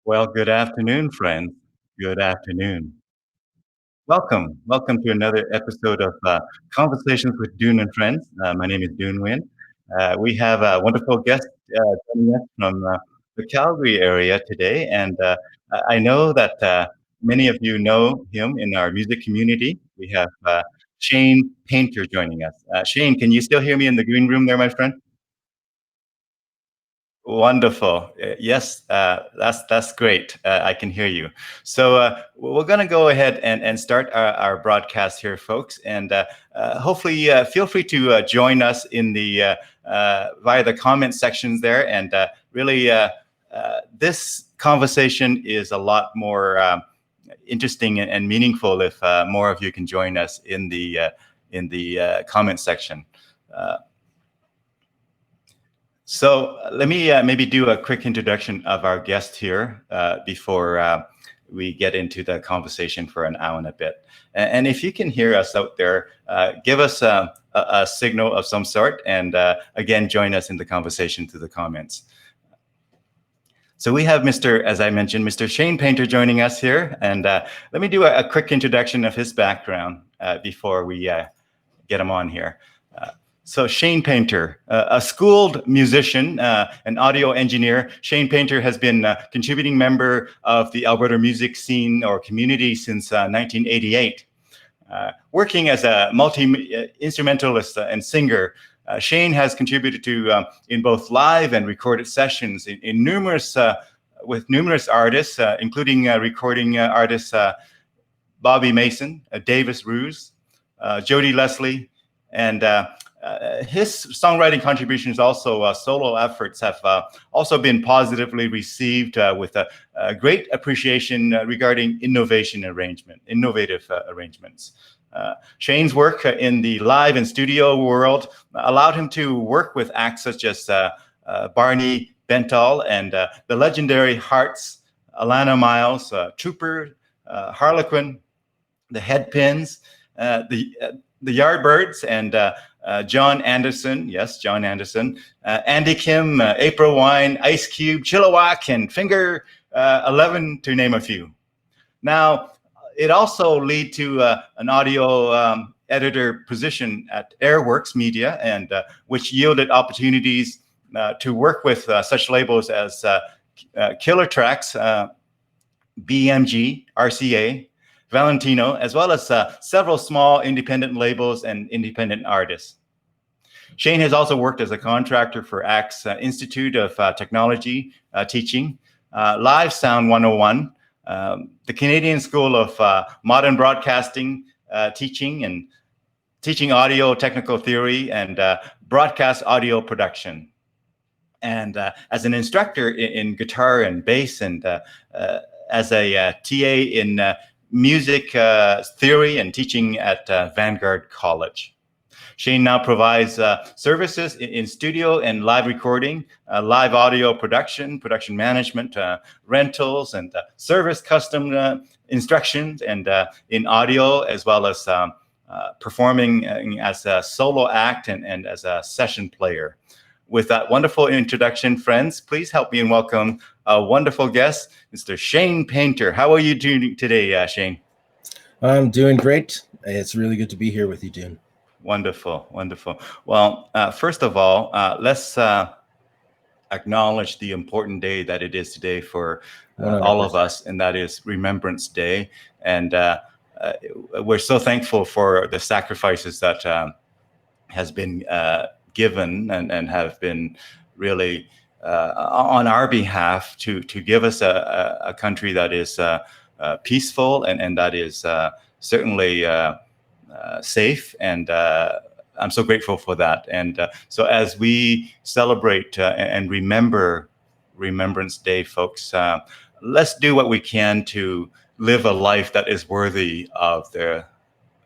Well, good afternoon, friends. Good afternoon. Welcome to another episode of Conversations with Dune and Friends. My name is Dune Win. We have a wonderful guest joining us from the Calgary area today, and I know that many of you know him in our music community. We have Shane Painter joining us. Shane, can you still hear me in the green room there, my friend? Wonderful. Yes, that's great. I can hear you. So we're going to go ahead and start our broadcast here, folks. And hopefully, feel free to join us in the via the comment sections there. And really, this conversation is a lot more interesting and meaningful if more of you can join us in the comment section. So let me maybe do a quick introduction of our guest here before we get into the conversation for an hour and a bit. And if you can hear us out there, give us a signal of some sort, and again, join us in the conversation through the comments. So we have as I mentioned, Mr. Shane Painter joining us here. And let me do a quick introduction of his background before we get him on here. So Shane Painter, a schooled musician, an audio engineer. Shane Painter has been a contributing member of the Alberta music scene or community since 1988. Working as a multi-instrumentalist and singer, Shane has contributed to in both live and recorded sessions in numerous with numerous artists, including recording artists Babbie Mason, Davis Ruis, Jodie Leslie, and his songwriting contributions, also solo efforts, have also been positively received with a great appreciation regarding innovative arrangements. Shane's work in the live and studio world allowed him to work with acts such as Barney Bentall and the legendary Hearts, Alannah Myles, Trooper, Harlequin, the Headpins, the Yardbirds, and Jon Anderson, yes, Jon Anderson, Andy Kim, April Wine, Ice Cube, Chilliwack, and Finger 11, to name a few. Now, it also led to an audio editor position at Airworks Media, and which yielded opportunities to work with such labels as Killer Trax, BMG, RCA, Valentino, as well as several small independent labels and independent artists. Shane has also worked as a contractor for ACT's Institute of Technology teaching, Live Sound 101, the Canadian School of Modern Broadcasting teaching audio technical theory and broadcast audio production. And as an instructor in guitar and bass, and as a TA in music theory and teaching at Vanguard College. Shane now provides services in studio and live recording, live audio production management, rentals, and service custom instructions, and in audio, as well as performing as a solo act and as a session player. With that wonderful introduction, friends, please help me and welcome a wonderful guest, Mr. Shane Painter. How are you doing today, Shane? I'm doing great. It's really good to be here with you, Dune. Wonderful. Well, first of all, let's acknowledge the important day that it is today for all of us, and that is Remembrance Day. And we're so thankful for the sacrifices that has been given and have been really on our behalf to give us a country that is peaceful and that is certainly safe. And I'm so grateful for that. And so as we celebrate and remember Remembrance Day, folks, let's do what we can to live a life that is worthy of the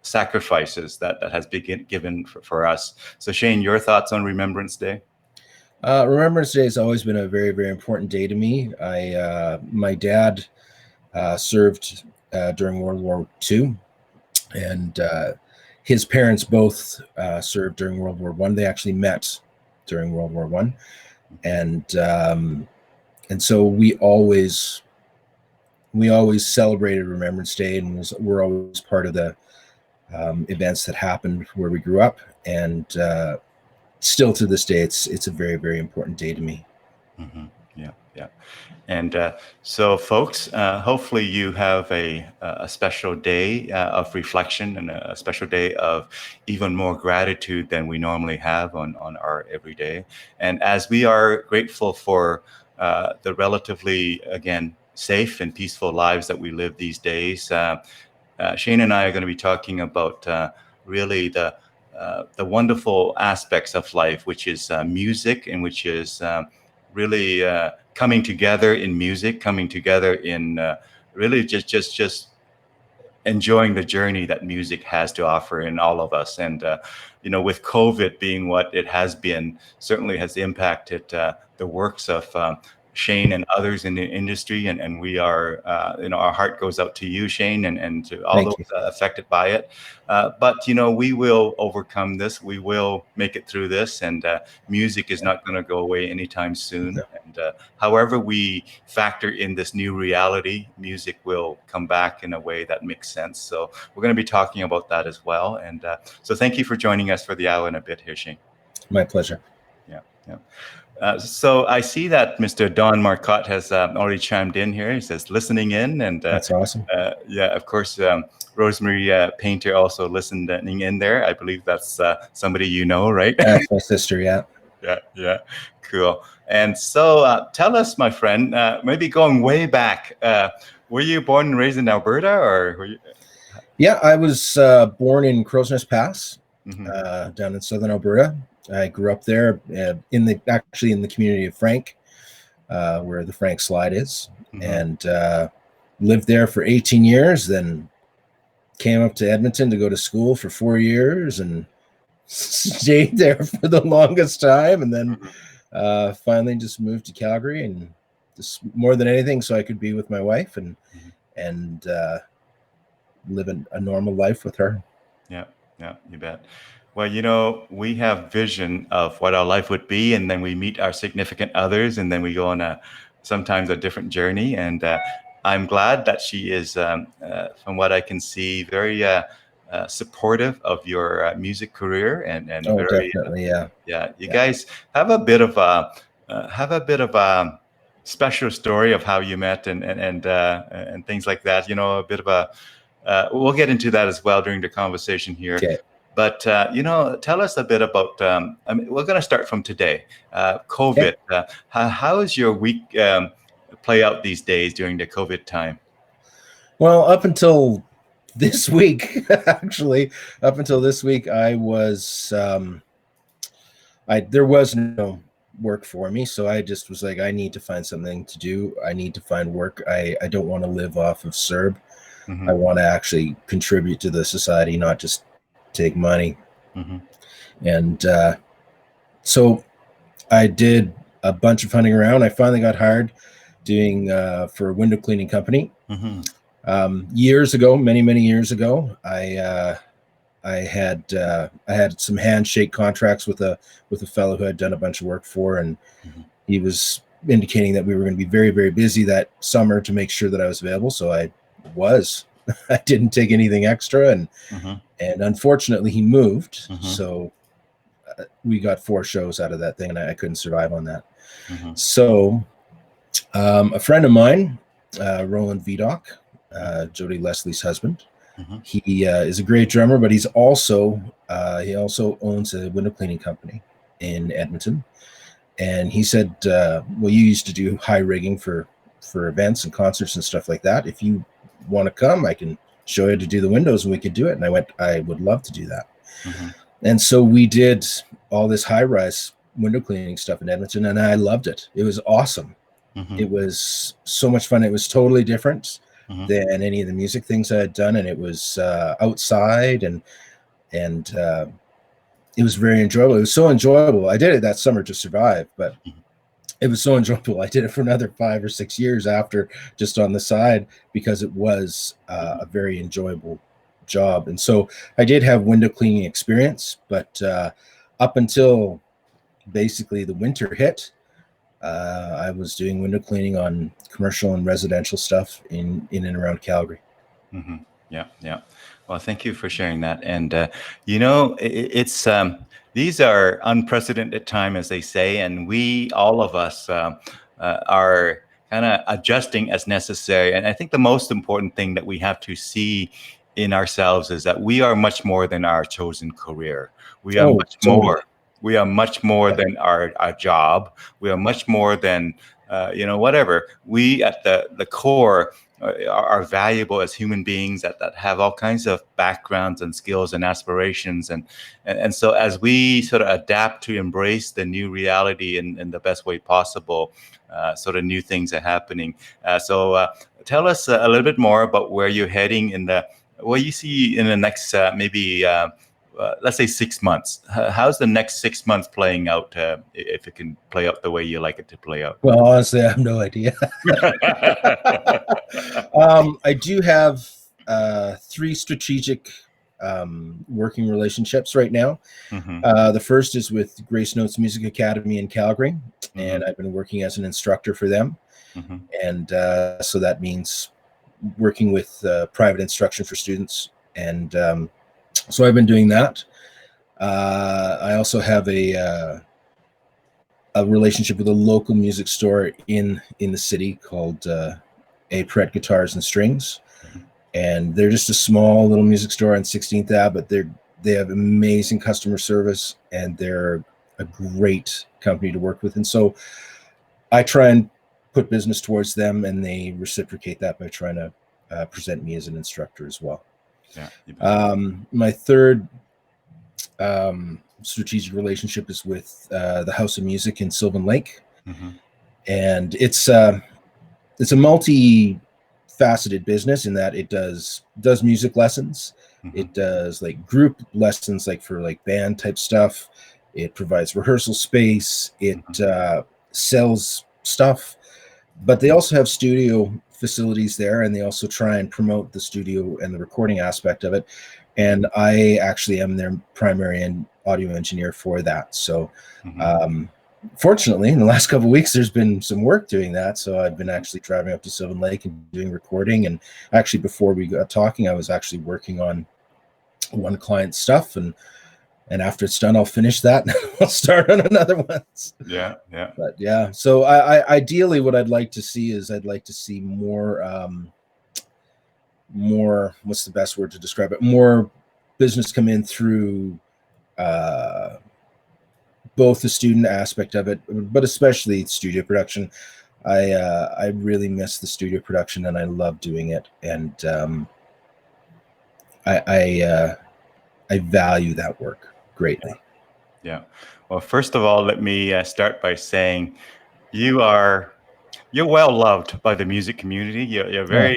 sacrifices that has been given for us. So Shane, your thoughts on Remembrance Day? Remembrance Day has always been a very, very important day to me. My dad served during World War II, and his parents both served during World War I. They actually met during World War I, and so we always we always celebrated Remembrance Day, and we're always part of the events that happened where we grew up. And still to this day, it's a very, very important day to me. Mm-hmm. Yeah, yeah. And so, folks, hopefully you have a special day of reflection and a special day of even more gratitude than we normally have on our everyday. And as we are grateful for the relatively, again, safe and peaceful lives that we live these days, Shane and I are going to be talking about really the wonderful aspects of life, which is music, and which is really coming together in music, coming together in really just enjoying the journey that music has to offer in all of us. And with COVID being what it has been, certainly has impacted the works of Shane and others in the industry, and we are, our heart goes out to you, Shane, and to all Thank those affected by it. But we will overcome this. We will make it through this, and music is not going to go away anytime soon. No. And however we factor in this new reality, music will come back in a way that makes sense. So we're going to be talking about that as well. And so thank you for joining us for the hour and a bit here, Shane. My pleasure. Yeah, yeah. So I see that Mr. Don Marcotte has already chimed in here. He says, listening in. And that's awesome. Yeah, of course, Rosemary Painter also listening in there. I believe that's somebody you know, right? That's my sister, yeah. Yeah, cool. And so tell us, my friend, maybe going way back, were you born and raised in Alberta, or were you? Yeah, I was born in Crow's Nest Pass, down in southern Alberta. I grew up there in the community of Frank, where the Frank Slide is, and lived there for 18 years. Then came up to Edmonton to go to school for 4 years and stayed there for the longest time. And then finally just moved to Calgary, and just more than anything, so I could be with my wife and live a normal life with her. Yeah, you bet. Well, we have vision of what our life would be, and then we meet our significant others, and then we go on sometimes a different journey. And I'm glad that she is, from what I can see, very supportive of your music career, and very definitely, yeah. You guys have a bit of a special story of how you met and things like that. A bit of a we'll get into that as well during the conversation here. Okay. But, tell us a bit about, we're going to start from today, COVID. Okay. How is your week play out these days during the COVID time? Well, up until this week, actually, I was, there was no work for me. So I just was like, I need to find something to do. I need to find work. I don't want to live off of CERB. I want to actually contribute to the society, not just take money. And so I did a bunch of hunting around. I finally got hired doing for a window cleaning company. Years ago, many years ago, I had some handshake contracts with a fellow who had done a bunch of work for, and he was indicating that we were going to be very, very busy that summer to make sure that I was available. So I didn't take anything extra, and unfortunately he moved. So we got 4 shows out of that thing, and I couldn't survive on that. So a friend of mine, Roland Vidocq, Jodie Leslie's husband, he is a great drummer, but he also owns a window cleaning company in Edmonton. And he said, well, you used to do high rigging for events and concerts and stuff like that. If you want to come, I can show you how to do the windows, and we could do it. And I went, I would love to do that. And so we did all this high-rise window cleaning stuff in Edmonton, and I loved it. It was awesome. It was so much fun. It was totally different than any of the music things I had done, and it was outside, and it was very enjoyable. It was so enjoyable. I did it that summer to survive, but it was so enjoyable. I did it for another 5 or 6 years after, just on the side, because it was a very enjoyable job. And so I did have window cleaning experience, but up until basically the winter hit, I was doing window cleaning on commercial and residential stuff in and around Calgary. Mm-hmm. Yeah, yeah. Well, thank you for sharing that. And it's these are unprecedented time, as they say, and we, all of us, are kind of adjusting as necessary. And I think the most important thing that we have to see in ourselves is that we are much more than our chosen career. We are much Totally. more. We are much more than our job. We are much more than whatever. We at the core are valuable as human beings that have all kinds of backgrounds and skills and aspirations. And so as we sort of adapt to embrace the new reality in the best way possible, sort of new things are happening. So tell us a little bit more about where you're heading what you see in the next maybe let's say 6 months. How's the next 6 months playing out, if it can play out the way you like it to play out? Well, honestly, I have no idea. I do have 3 strategic working relationships right now. Mm-hmm. The first is with Grace Notes Music Academy in Calgary, Mm-hmm. and I've been working as an instructor for them. Mm-hmm. And so that means working with private instruction for students. And so I've been doing that. I also have a relationship with a local music store in the city called A Pret Guitars and Strings, and they're just a small little music store on 16th Ave, but they have amazing customer service, and they're a great company to work with. And so I try and put business towards them, and they reciprocate that by trying to present me as an instructor as well. Yeah. My third strategic relationship is with the House of Music in Sylvan Lake. Mm-hmm. And it's a multi-faceted business in that it does music lessons. Mm-hmm. It does like group lessons, like for like band type stuff. It provides rehearsal space. It sells stuff, but they also have studio facilities there, and they also try and promote the studio and the recording aspect of it. And I actually am their primary and audio engineer for that. So fortunately, in the last couple of weeks, there's been some work doing that. So I've been actually driving up to Sylvan Lake and doing recording. And actually, before we got talking, I was actually working on one client's stuff. And after it's done, I'll finish that and I'll start on another one. Yeah, yeah. But yeah, so I ideally what I'd like to see is more, what's the best word to describe it? More business come in through both the student aspect of it, but especially studio production. I really miss the studio production, and I love doing it, and I value that work greatly. Yeah. Well, first of all, let me start by saying you're well loved by the music community. You're a very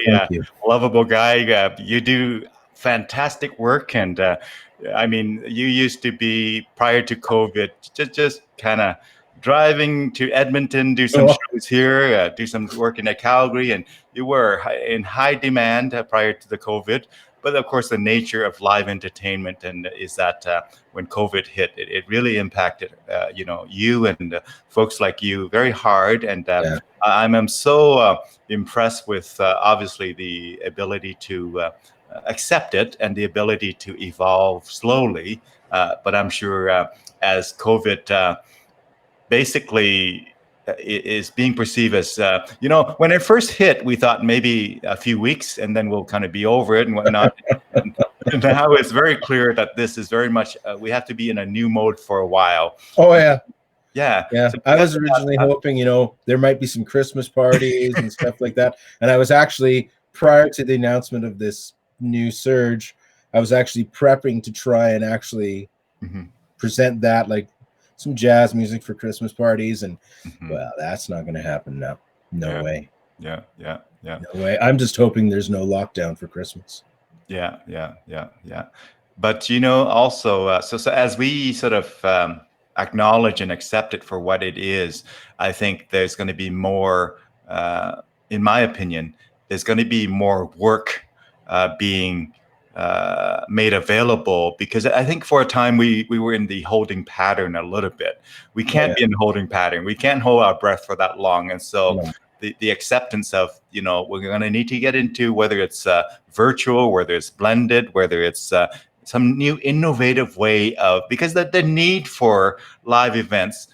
lovable guy. You do fantastic work, and I mean, you used to be, prior to COVID, just kind of driving to Edmonton, do some shows here, do some work in Calgary, and you were in high demand prior to the COVID. But of course, the nature of live entertainment is that when COVID hit, it really impacted you and folks like you very hard. And I'm so impressed with obviously the ability to accept it and the ability to evolve slowly. But I'm sure as COVID basically is being perceived as, when it first hit, we thought maybe a few weeks and then we'll kind of be over it and whatnot. And now it's very clear that this is very much, we have to be in a new mode for a while. Oh, yeah. Yeah. So I was originally hoping, there might be some Christmas parties and stuff like that. And I was actually, prior to the announcement of this new surge, I was actually prepping to try and actually present that, like some jazz music for Christmas parties. And well, that's not going to happen now. No way. Yeah. No way. I'm just hoping there's no lockdown for Christmas. Yeah. But, also, so as we sort of acknowledge and accept it for what it is, I think there's going to be more, in my opinion, there's going to be more work being made available, because I think for a time we were in the holding pattern a little bit. We can't be in the holding pattern. We can't hold our breath for that long. And so the acceptance of, we're going to need to get into whether it's virtual, whether it's blended, whether it's some new innovative way of, because the need for live events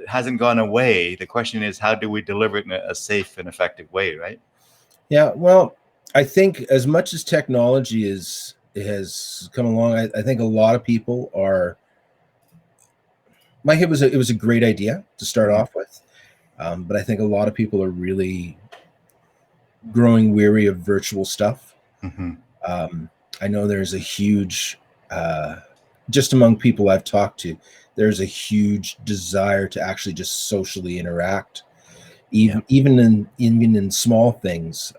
hasn't gone away. The question is, how do we deliver it in a safe and effective way, right? Yeah, well, I think as much as technology has come along, I think a lot of people are like, it was a great idea to start off with, but I think a lot of people are really growing weary of virtual stuff. I know there's a huge, just among people I've talked to, there's a huge desire to actually just socially interact, even in small things.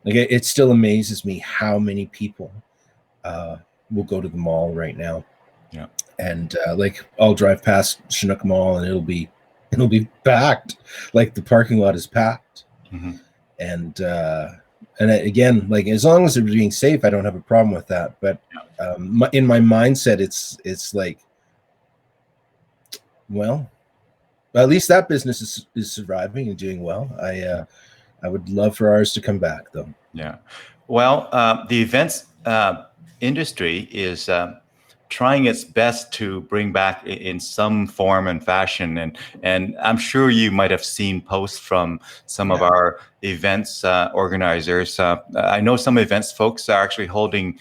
Like, it still amazes me how many people will go to the mall right now. Yeah. And like, I'll drive past Chinook Mall and it'll be packed. Like, the parking lot is packed. And again, like, as long as they're being safe, I don't have a problem with that. But in my mindset, it's like, well, at least that business is surviving and doing well. I would love for ours to come back, though. Yeah. Well, the events industry is trying its best to bring back in some form and fashion. And I'm sure you might have seen posts from some of our events organizers. I know some events folks are actually holding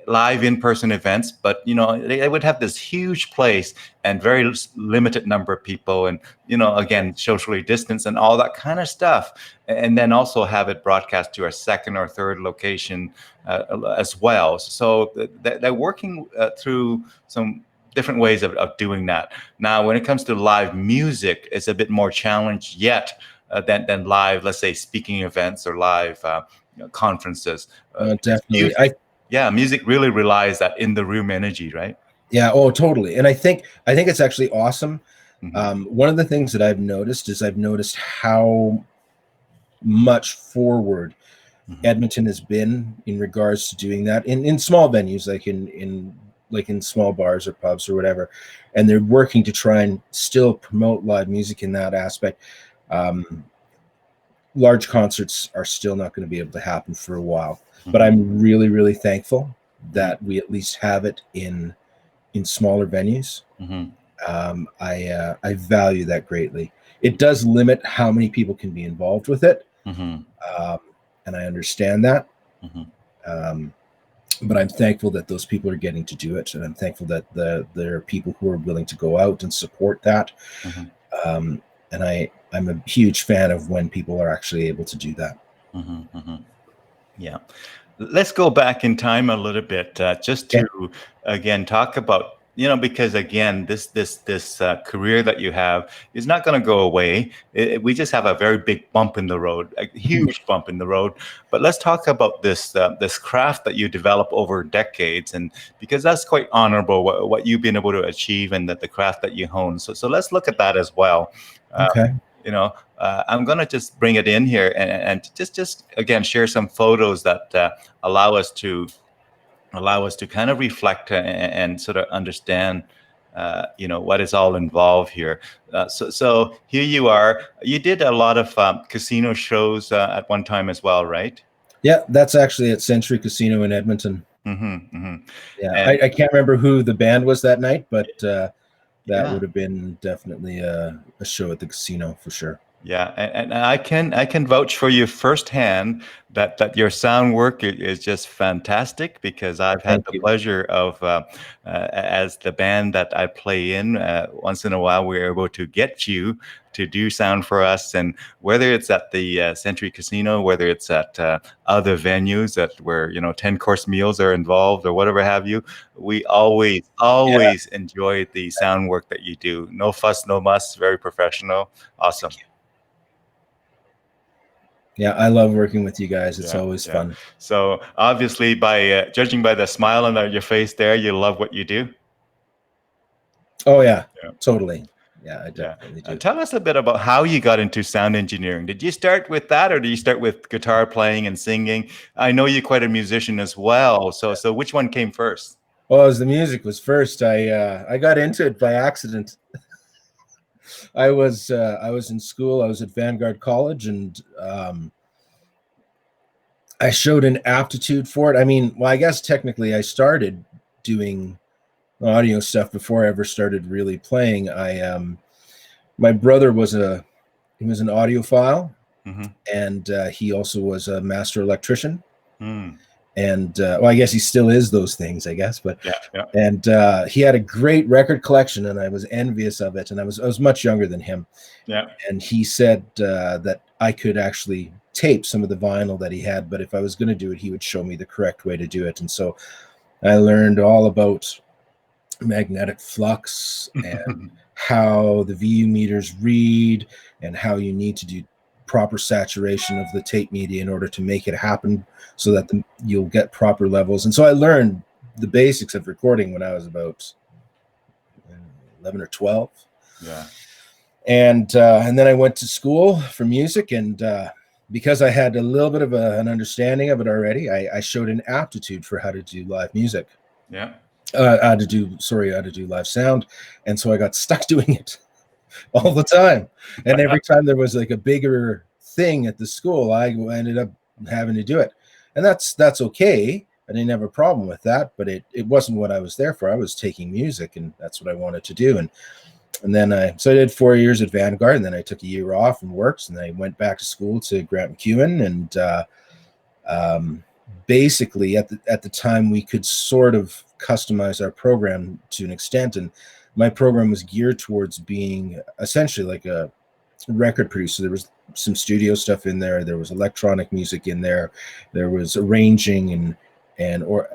live in-person events, but they would have this huge place and very limited number of people, and again, socially distanced and all that kind of stuff, and then also have it broadcast to a second or third location as well. So they're working through some different ways of doing that. Now, when it comes to live music, it's a bit more challenged yet than live, let's say, speaking events or live conferences. Definitely. Music really relies that in the room energy, right? Yeah. Oh, totally. And I think it's actually awesome. One of the things that I've noticed how much forward Edmonton has been in regards to doing that in small venues, like in small bars or pubs or whatever, and they're working to try and still promote live music in that aspect. Large concerts are still not going to be able to happen for a while, but I'm really, really thankful that we at least have it in smaller venues. I value that greatly. It does limit how many people can be involved with it, and I understand that. But I'm thankful that those people are getting to do it, and I'm thankful that there are people who are willing to go out and support that. And I'm a huge fan of when people are actually able to do that. Yeah. Let's go back in time a little bit, just to again talk about, because again, this career that you have is not going to go away. We just have a very big bump in the road, a huge bump in the road. But let's talk about this craft that you develop over decades, and because that's quite honorable what you've been able to achieve, and that the craft that you hone. So let's look at that as well. I'm going to just bring it in here and just again share some photos that allow us to kind of reflect and sort of understand what is all involved here. So here you are. You did a lot of casino shows at one time as well, right? Yeah, that's actually at Century Casino in Edmonton. Yeah, I can't remember who the band was that night, but that would have been definitely a show at the casino for sure. Yeah, and I can vouch for you firsthand that your sound work is just fantastic, because I've had the pleasure of, as the band that I play in, once in a while we're able to get you to do sound for us, and whether it's at the Century Casino, whether it's at other venues where 10-course meals are involved or whatever have you, we always enjoy the sound work that you do. No fuss, no muss, very professional, awesome. Yeah, I love working with you guys. It's always fun. So obviously, by judging by the smile on your face there, you love what you do. Oh yeah, totally. Yeah, I definitely do. Tell us a bit about how you got into sound engineering. Did you start with that, or did you start with guitar playing and singing? I know you're quite a musician as well. So which one came first? Well, as the music was first, I got into it by accident. I was in school. I was at Vanguard College, and I showed an aptitude for it. I mean, well, I guess technically I started doing audio stuff before I ever started really playing. My brother was an audiophile, and he also was a master electrician. And well, I guess he still is those things, I guess. But and he had a great record collection, and I was envious of it. And I was much younger than him. Yeah. And he said that I could actually tape some of the vinyl that he had, but if I was going to do it, he would show me the correct way to do it. And so I learned all about magnetic flux and how the VU meters read, and how you need to do proper saturation of the tape media in order to make it happen so that you'll get proper levels. And so I learned the basics of recording when I was about 11 or 12. Yeah. And then I went to school for music, and because I had a little bit of an understanding of it already, I showed an aptitude for how to do live music. Yeah. How to do live sound. And so I got stuck doing it all the time. And every time there was like a bigger thing at the school, I ended up having to do it. And that's okay. I didn't have a problem with that, but it wasn't what I was there for. I was taking music, and that's what I wanted to do. And then I did 4 years at Vanguard, and then I took a year off and worked, and I went back to school to Grant MacEwan. And basically at the time we could sort of customize our program to an extent, and my program was geared towards being essentially like a record producer. There was some studio stuff in there, there was electronic music in there, there was arranging and how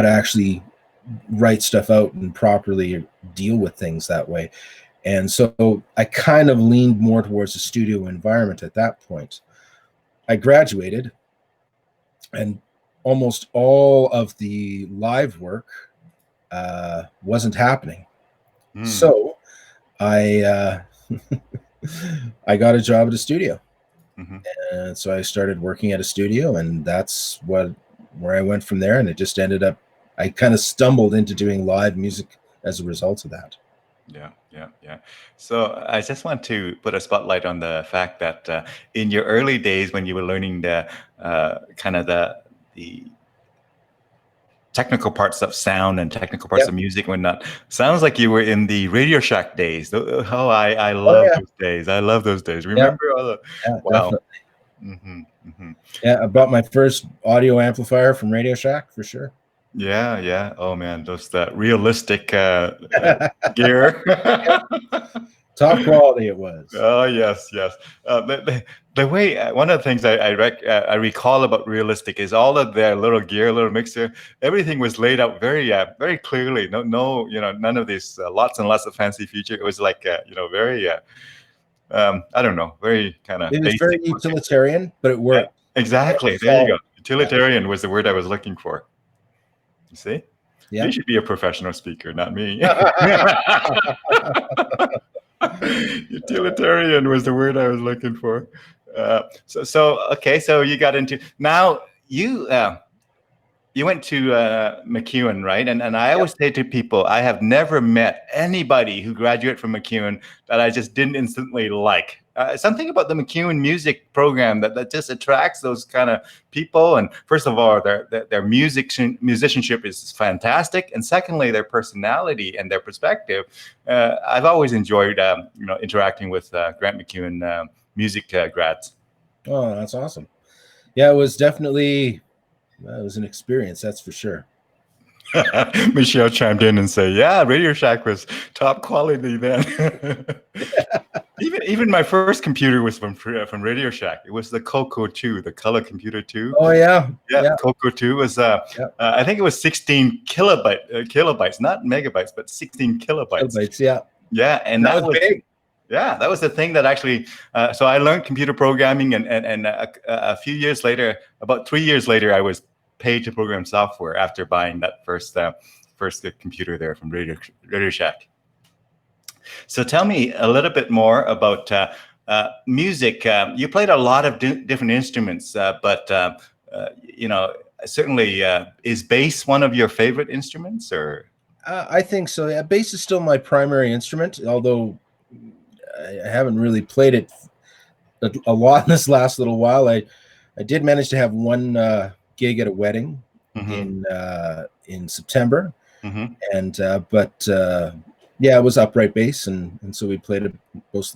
to actually write stuff out and properly deal with things that way. And so I kind of leaned more towards the studio environment at that point. I graduated, and almost all of the live work wasn't happening. So I I got a job at a studio. And so I started working at a studio, and that's where I went from there. And it just ended up, I kind of stumbled into doing live music as a result of that. Yeah. So I just want to put a spotlight on the fact that in your early days, when you were learning the kind of the technical parts of sound and technical parts of music and whatnot, sounds like you were in the Radio Shack days. Oh, I love those days. I love those days. Remember all the wow. Yeah, I bought my first audio amplifier from Radio Shack for sure. Yeah. Oh man, those realistic gear. Top quality it was. Oh yes. The way one of the things I recall about realistic is all of their little gear, little mixer, everything was laid out very clearly. No, none of these lots and lots of fancy feature. It was like very I don't know, very kind of. It was very utilitarian, but it worked. Yeah, exactly. There you go. Utilitarian was the word I was looking for. You see? Yeah. You should be a professional speaker, not me. Utilitarian was the word I was looking for. So you got into, now you went to MacEwan, right? And I always say to people, I have never met anybody who graduated from MacEwan that I just didn't instantly like. Something about the MacEwan music program that just attracts those kind of people. And first of all, their musicianship is fantastic, and secondly, their personality and their perspective. I've always enjoyed interacting with Grant MacEwan music grads. Oh, that's awesome! Yeah, it was definitely it was an experience, that's for sure. Michelle chimed in and said, "Yeah, Radio Shack was top quality then." Even my first computer was from Radio Shack. It was the Coco 2, the color computer 2. Oh yeah. Coco 2 was I think it was 16 kilobytes, not megabytes, but 16 kilobytes. Yeah, and that was big. Yeah, that was the thing that actually. So I learned computer programming, and a few years later, about 3 years later, I was paid to program software after buying that first computer there from Radio Shack. So tell me a little bit more about music. You played a lot of different instruments, but you know, certainly is bass one of your favorite instruments, or? I think so. Yeah, bass is still my primary instrument, although I haven't really played it a lot in this last little while. I did manage to have one gig at a wedding in September, and but yeah, it was upright bass, and so we played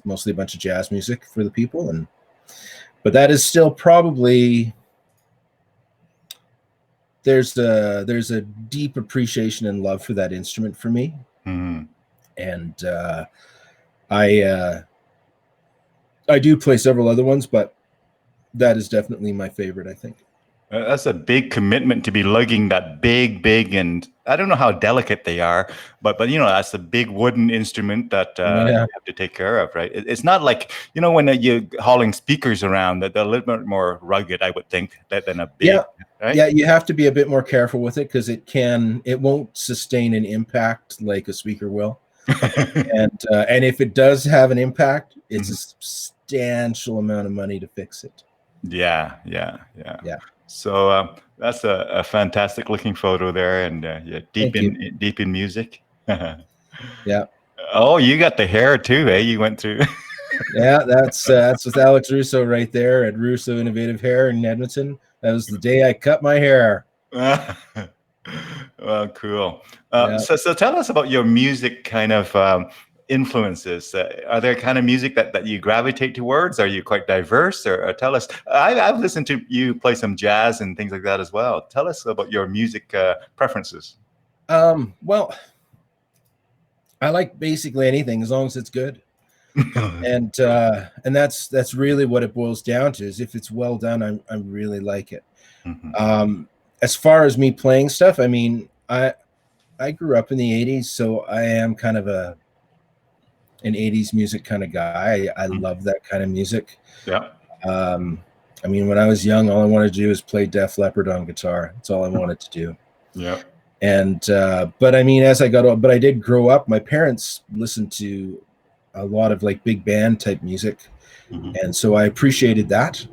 mostly a bunch of jazz music for the people, but that is still probably there's a deep appreciation and love for that instrument for me, and I do play several other ones, but that is definitely my favorite, I think. That's a big commitment to be lugging that big, and I don't know how delicate they are, but you know, that's a big wooden instrument that you have to take care of, right? It's not like, you know, when you're hauling speakers around, that they're a little bit more rugged, I would think, than a big. Right? Yeah, you have to be a bit more careful with it because it won't sustain an impact like a speaker will, and if it does have an impact, it's a substantial amount of money to fix it. Yeah. So that's a fantastic looking photo there, and deep in music. Yeah. Oh, you got the hair too, eh? You went through. Yeah, that's with Alex Russo right there at Russo Innovative Hair in Edmonton. That was the day I cut my hair. Well, cool. So tell us about your music kind of influences. Are there kind of music that you gravitate towards? Are you quite diverse? Or tell us. I've listened to you play some jazz and things like that as well. Tell us about your music preferences. Well, I like basically anything as long as it's good. and that's really what it boils down to, is if it's well done, I really like it. As far as me playing stuff, I mean, I grew up in the 80s, so I am kind of an 80s music kind of guy. I love that kind of music. Yeah. I mean, when I was young, all I wanted to do was play Def Leppard on guitar. That's all I wanted to do. Yeah. And but I mean, as I got old, but I did grow up. My parents listened to a lot of like big band type music, and so I appreciated that,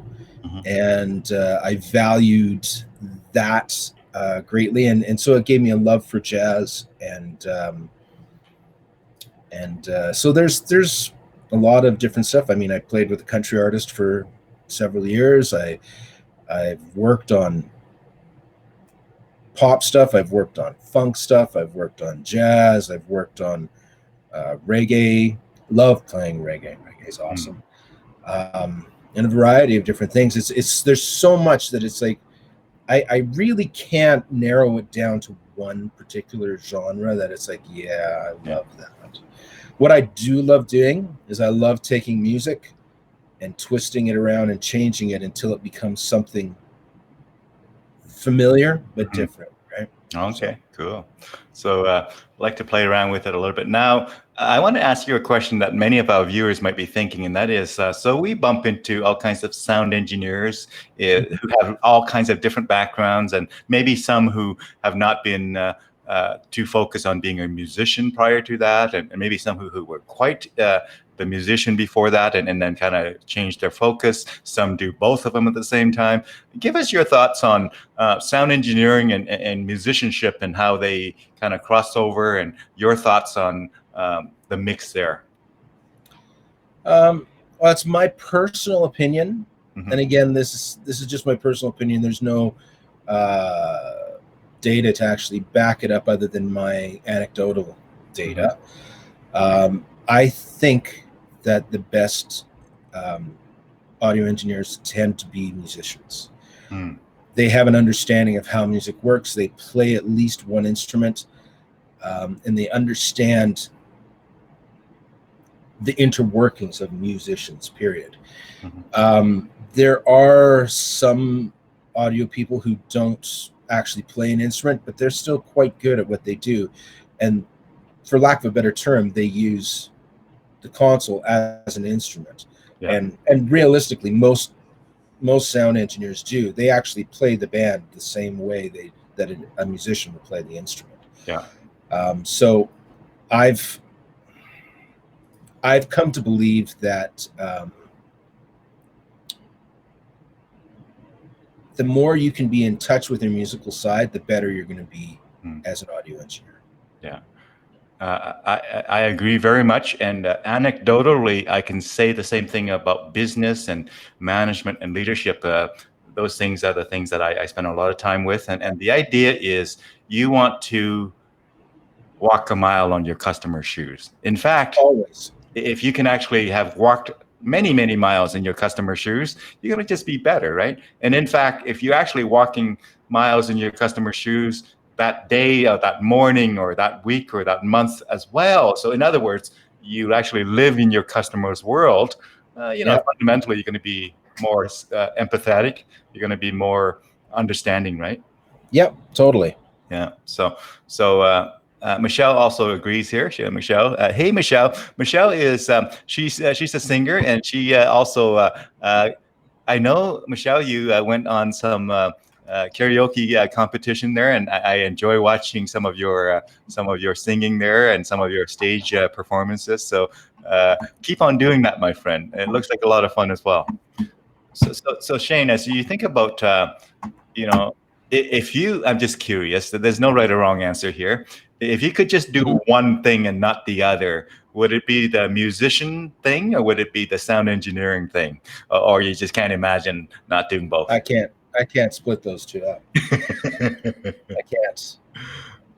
and I valued that greatly, and so it gave me a love for jazz, and so there's a lot of different stuff. I mean, I played with a country artist for several years. I've worked on pop stuff, I've worked on funk stuff, I've worked on jazz, I've worked on reggae. Love playing reggae. Reggae is awesome. And a variety of different things. It's there's so much that it's like I really can't narrow it down to one particular genre that it's like, yeah, I love that. What I do love doing is I love taking music and twisting it around and changing it until it becomes something familiar but different, right? Okay, cool. So I'd like to play around with it a little bit. Now, I want to ask you a question that many of our viewers might be thinking, and that is, so we bump into all kinds of sound engineers who have all kinds of different backgrounds, and maybe some who have not been too focused on being a musician prior to that, and maybe some who were quite the musician before that, and then kind of changed their focus. Some do both of them at the same time. Give us your thoughts on sound engineering and musicianship and how they kind of cross over, and your thoughts on the mix there. Well, it's my personal opinion, and again, this is just my personal opinion. There's no data to actually back it up other than my anecdotal data. I think that the best audio engineers tend to be musicians. They have an understanding of how music works. They play at least one instrument, and they understand the interworkings of musicians, period. There are some audio people who don't actually play an instrument, but they're still quite good at what they do. And for lack of a better term, they use the console as an instrument. And realistically, most sound engineers do. They actually play the band the same way that a musician would play the instrument. So I've come to believe that the more you can be in touch with your musical side, the better you're going to be as an audio engineer. Yeah. I agree very much. And anecdotally, I can say the same thing about business and management and leadership. Those things are the things that I spend a lot of time with. And the idea is you want to walk a mile on your customer's shoes. In fact, Always. If you can actually have walked many, many miles in your customer's shoes, you're going to just be better, right? And in fact, if you're actually walking miles in your customer's shoes that day or that morning or that week or that month as well. So in other words, you actually live in your customer's world. Fundamentally, you're going to be more empathetic. You're going to be more understanding, right? Yep, totally. Yeah. So Michelle also agrees here. Michelle, hey Michelle. Michelle is she's a singer, and she also I know Michelle. You went on some karaoke competition there, and I enjoy watching some of your singing there and some of your stage performances. So keep on doing that, my friend. It looks like a lot of fun as well. So Shane, as you think about if you, I'm just curious, that there's no right or wrong answer here. If you could just do one thing and not the other, would it be the musician thing or would it be the sound engineering thing? Or you just can't imagine not doing both? I can't split those two up.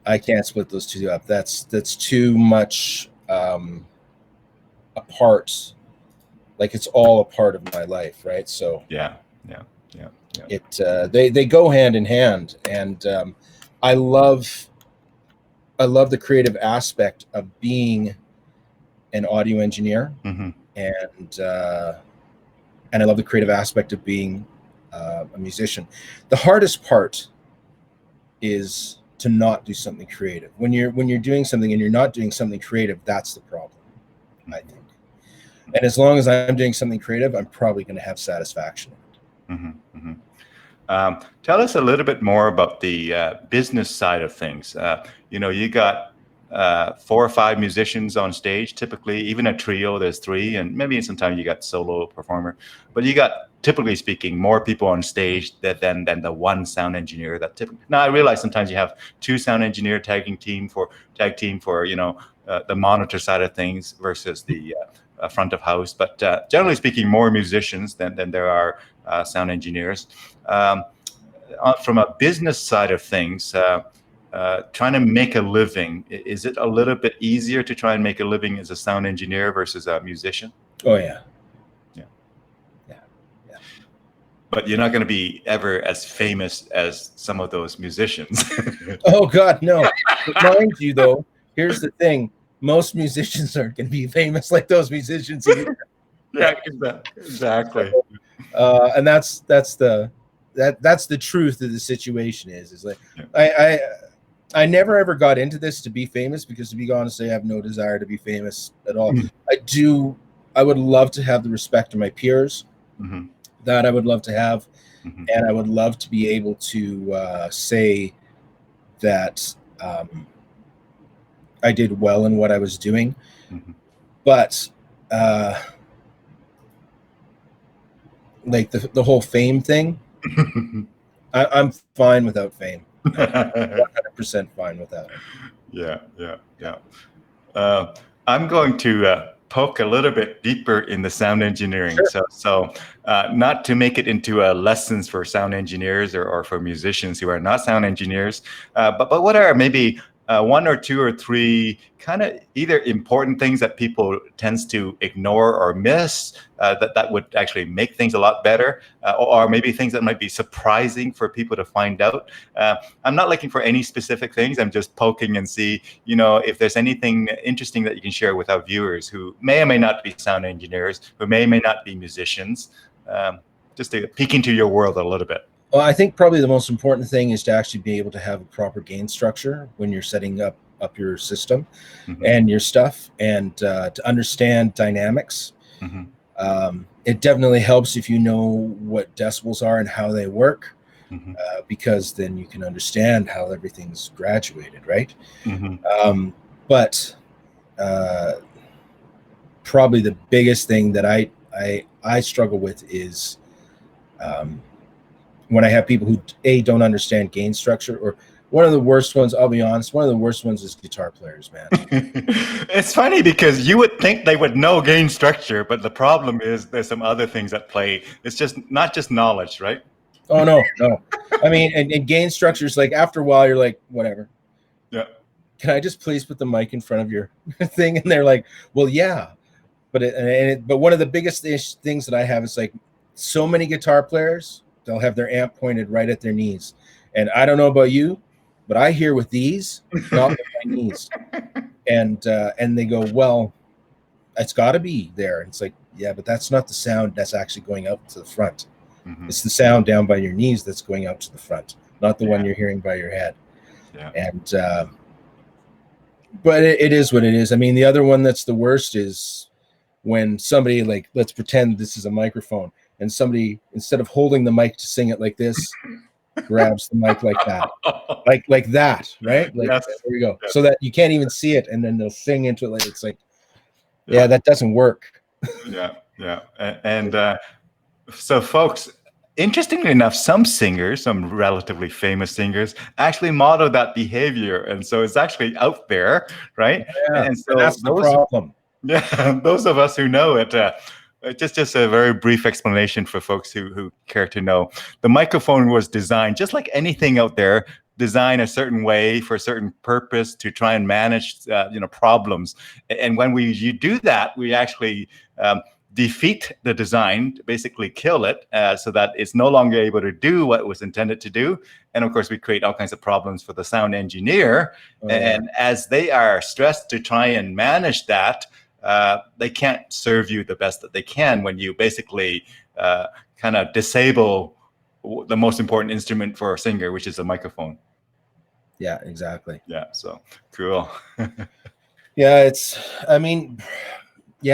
I can't split those two up. That's too much apart. Like it's all a part of my life, right? So yeah. They go hand in hand, and I love the creative aspect of being an audio engineer, and I love the creative aspect of being a musician. The hardest part is to not do something creative. When you're doing something and you're not doing something creative, that's the problem, I think. And as long as I'm doing something creative, I'm probably going to have satisfaction in it. Tell us a little bit more about the business side of things. You got 4 or 5 musicians on stage, typically. Even a trio, there's 3, and maybe sometimes you got solo performer. But you got, typically speaking, more people on stage than the one sound engineer. Now I realize sometimes you have 2 sound engineer tag team for the monitor side of things versus the front of house. But generally speaking, more musicians than there are sound engineers. From a business side of things, trying to make a living, is it a little bit easier to try and make a living as a sound engineer versus a musician? Oh yeah. But you're not going to be ever as famous as some of those musicians. Oh God, no. But mind you, though, here's the thing: most musicians aren't going to be famous like those musicians either. Yeah, exactly. And that's the truth of the situation. Is like I never ever got into this to be famous, because to be honest, I have no desire to be famous at all. I would love to have the respect of my peers. That I would love to have, and I would love to be able to say that I did well in what I was doing. But like the whole fame thing, I'm fine without fame. 100% fine without it. Yeah. I'm going to poke a little bit deeper in the sound engineering. Sure. So not to make it into lessons for sound engineers or for musicians who are not sound engineers, but what are maybe 1 or 2 or 3 kind of either important things that people tends to ignore or miss that would actually make things a lot better, or maybe things that might be surprising for people to find out. I'm not looking for any specific things. I'm just poking and see, if there's anything interesting that you can share with our viewers who may or may not be sound engineers, who may or may not be musicians, just to peek into your world a little bit. Well, I think probably the most important thing is to actually be able to have a proper gain structure when you're setting up your system and your stuff, and to understand dynamics. It definitely helps if you know what decibels are and how they work, because then you can understand how everything's graduated, right? But probably the biggest thing that I struggle with is when I have people who don't understand gain structure, or one of the worst ones, I'll be honest, one of the worst ones is guitar players, man. It's funny because you would think they would know gain structure, but the problem is there's some other things at play. It's just not just knowledge, right? Oh, no. I mean, and gain structures, like after a while, you're like, whatever. Yeah. Can I just please put the mic in front of your thing? And they're like, well, yeah. But one of the biggest things that I have is like so many guitar players, they'll have their amp pointed right at their knees. And I don't know about you, but I hear with these, not with my knees. And they go, well, it's got to be there. And it's like, yeah, but that's not the sound that's actually going out to the front. Mm-hmm. It's the sound down by your knees that's going out to the front, not the one you're hearing by your head. Yeah. And but it is what it is. I mean, the other one that's the worst is when somebody, like, let's pretend this is a microphone, and somebody, instead of holding the mic to sing it like this, grabs the mic like that, like that, right? Like, yes. There you go. Yes. So that you can't even see it, and then they'll sing into it. Like, it's like, yeah, that doesn't work. Yeah. And so, folks, interestingly enough, some singers, some relatively famous singers, actually model that behavior, and so it's actually out there, right? Yeah, and so that's the problem. Yeah, those of us who know it. Just a very brief explanation for folks who care to know. The microphone was designed just like anything out there, designed a certain way for a certain purpose to try and manage problems. And when you do that, we actually defeat the design, basically kill it, so that it's no longer able to do what it was intended to do. And of course, we create all kinds of problems for the sound engineer. And as they are stressed to try and manage that, they can't serve you the best that they can when you basically kind of disable the most important instrument for a singer, which is a microphone. Yeah, exactly. Yeah, so cool. Yeah,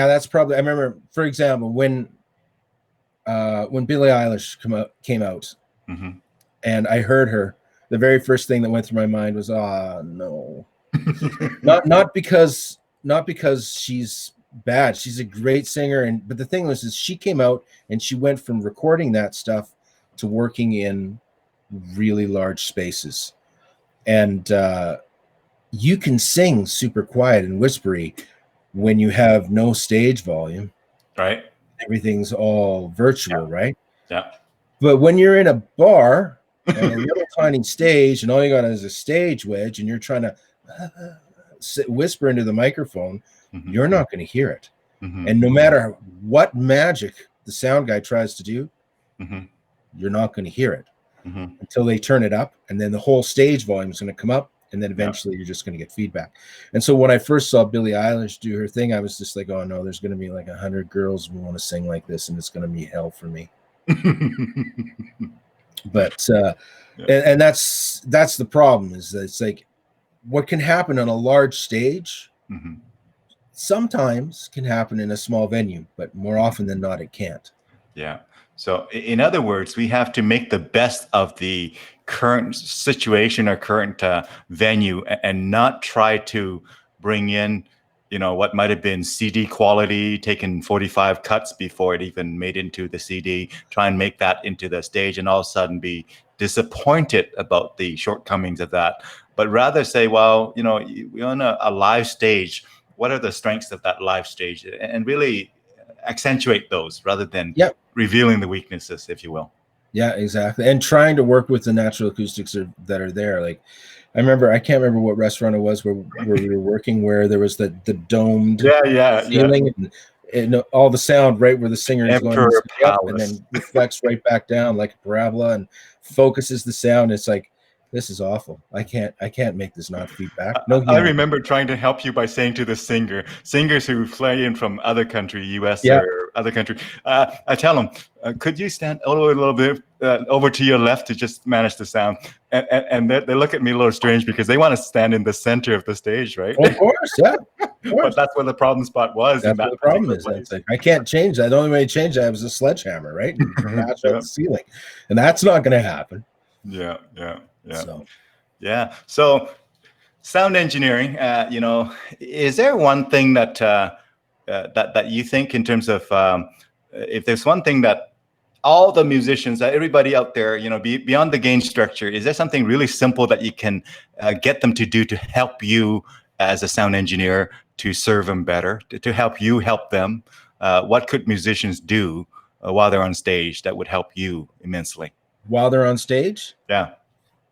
that's probably, I remember, for example, when Billie Eilish came out, mm-hmm. and I heard her, the very first thing that went through my mind was, no. not because she's bad. She's a great singer, but the thing is she came out and she went from recording that stuff to working in really large spaces. And you can sing super quiet and whispery when you have no stage volume, right? Everything's all virtual, right? Yeah. But when you're in a bar on a little tiny stage and all you got is a stage wedge and you're trying to whisper into the microphone, mm-hmm. you're not going to hear it. Mm-hmm. And no matter what magic the sound guy tries to do, mm-hmm. you're not going to hear it mm-hmm. until they turn it up, and then the whole stage volume is going to come up. And then eventually you're just going to get feedback. And so when I first saw Billie Eilish do her thing, I was just like, oh no, there's going to be like 100 girls who want to sing like this, and it's going to be hell for me. But and that's the problem, is that it's like what can happen on a large stage mm-hmm. sometimes can happen in a small venue, but more often than not, it can't. Yeah. So in other words, we have to make the best of the current situation or current venue, and not try to bring in, what might have been CD quality, taken 45 cuts before it even made into the CD, try and make that into the stage, and all of a sudden be disappointed about the shortcomings of that. But rather say, well, we're on a live stage. What are the strengths of that live stage? And really accentuate those rather than revealing the weaknesses, if you will. Yeah, exactly. And trying to work with the natural acoustics that are there. Like, I can't remember what restaurant it was where we were working, where there was the domed ceiling and all the sound right where the singer is going up, and then reflects right back down like a parabola and focuses the sound. It's like, this is awful. I can't make this not feedback. No, I remember trying to help you by saying to the singers who fly in from other country, US or other country, I tell them, could you stand a little bit over to your left to just manage the sound? And they look at me a little strange because they want to stand in the center of the stage, right? Of course, yeah. But that's where the problem spot was. That's what the problem is. Like, I can't change that. The only way to change that was a sledgehammer, right? And patch out the ceiling. And that's not going to happen. Yeah. So sound engineering, is there one thing that that you think in terms of if there's one thing that all the musicians, that everybody out there, beyond the gain structure, is there something really simple that you can get them to do to help you as a sound engineer to serve them better, to help you help them? What could musicians do while they're on stage that would help you immensely? While they're on stage? Yeah.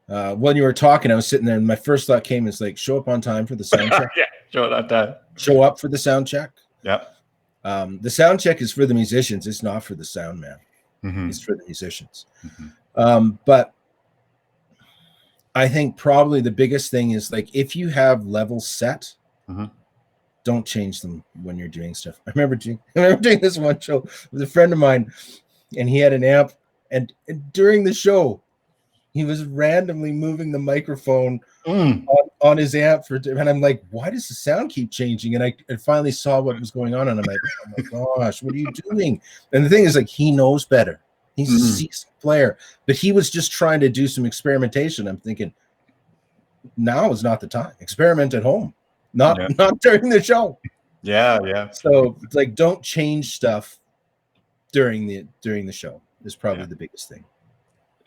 When you were talking, I was sitting there, and my first thought came is like, show up on time for the sound check. Yeah, show up on time. Show up for the sound check. Yeah. The sound check is for the musicians. It's not for the sound man. Mm-hmm. It's for the musicians. Mm-hmm. But I think probably the biggest thing is, like, if you have levels set, mm-hmm. don't change them when you're doing stuff. I remember doing this one show with a friend of mine, and he had an amp, and during the show, he was randomly moving the microphone on his amp and I'm like, why does the sound keep changing? And I finally saw what was going on, and I'm like, oh my gosh, what are you doing? And the thing is, like, he knows better. He's a seasoned player, but he was just trying to do some experimentation. I'm thinking, now is not the time. Experiment at home, not during the show. Yeah. So it's like, don't change stuff during the show is probably the biggest thing.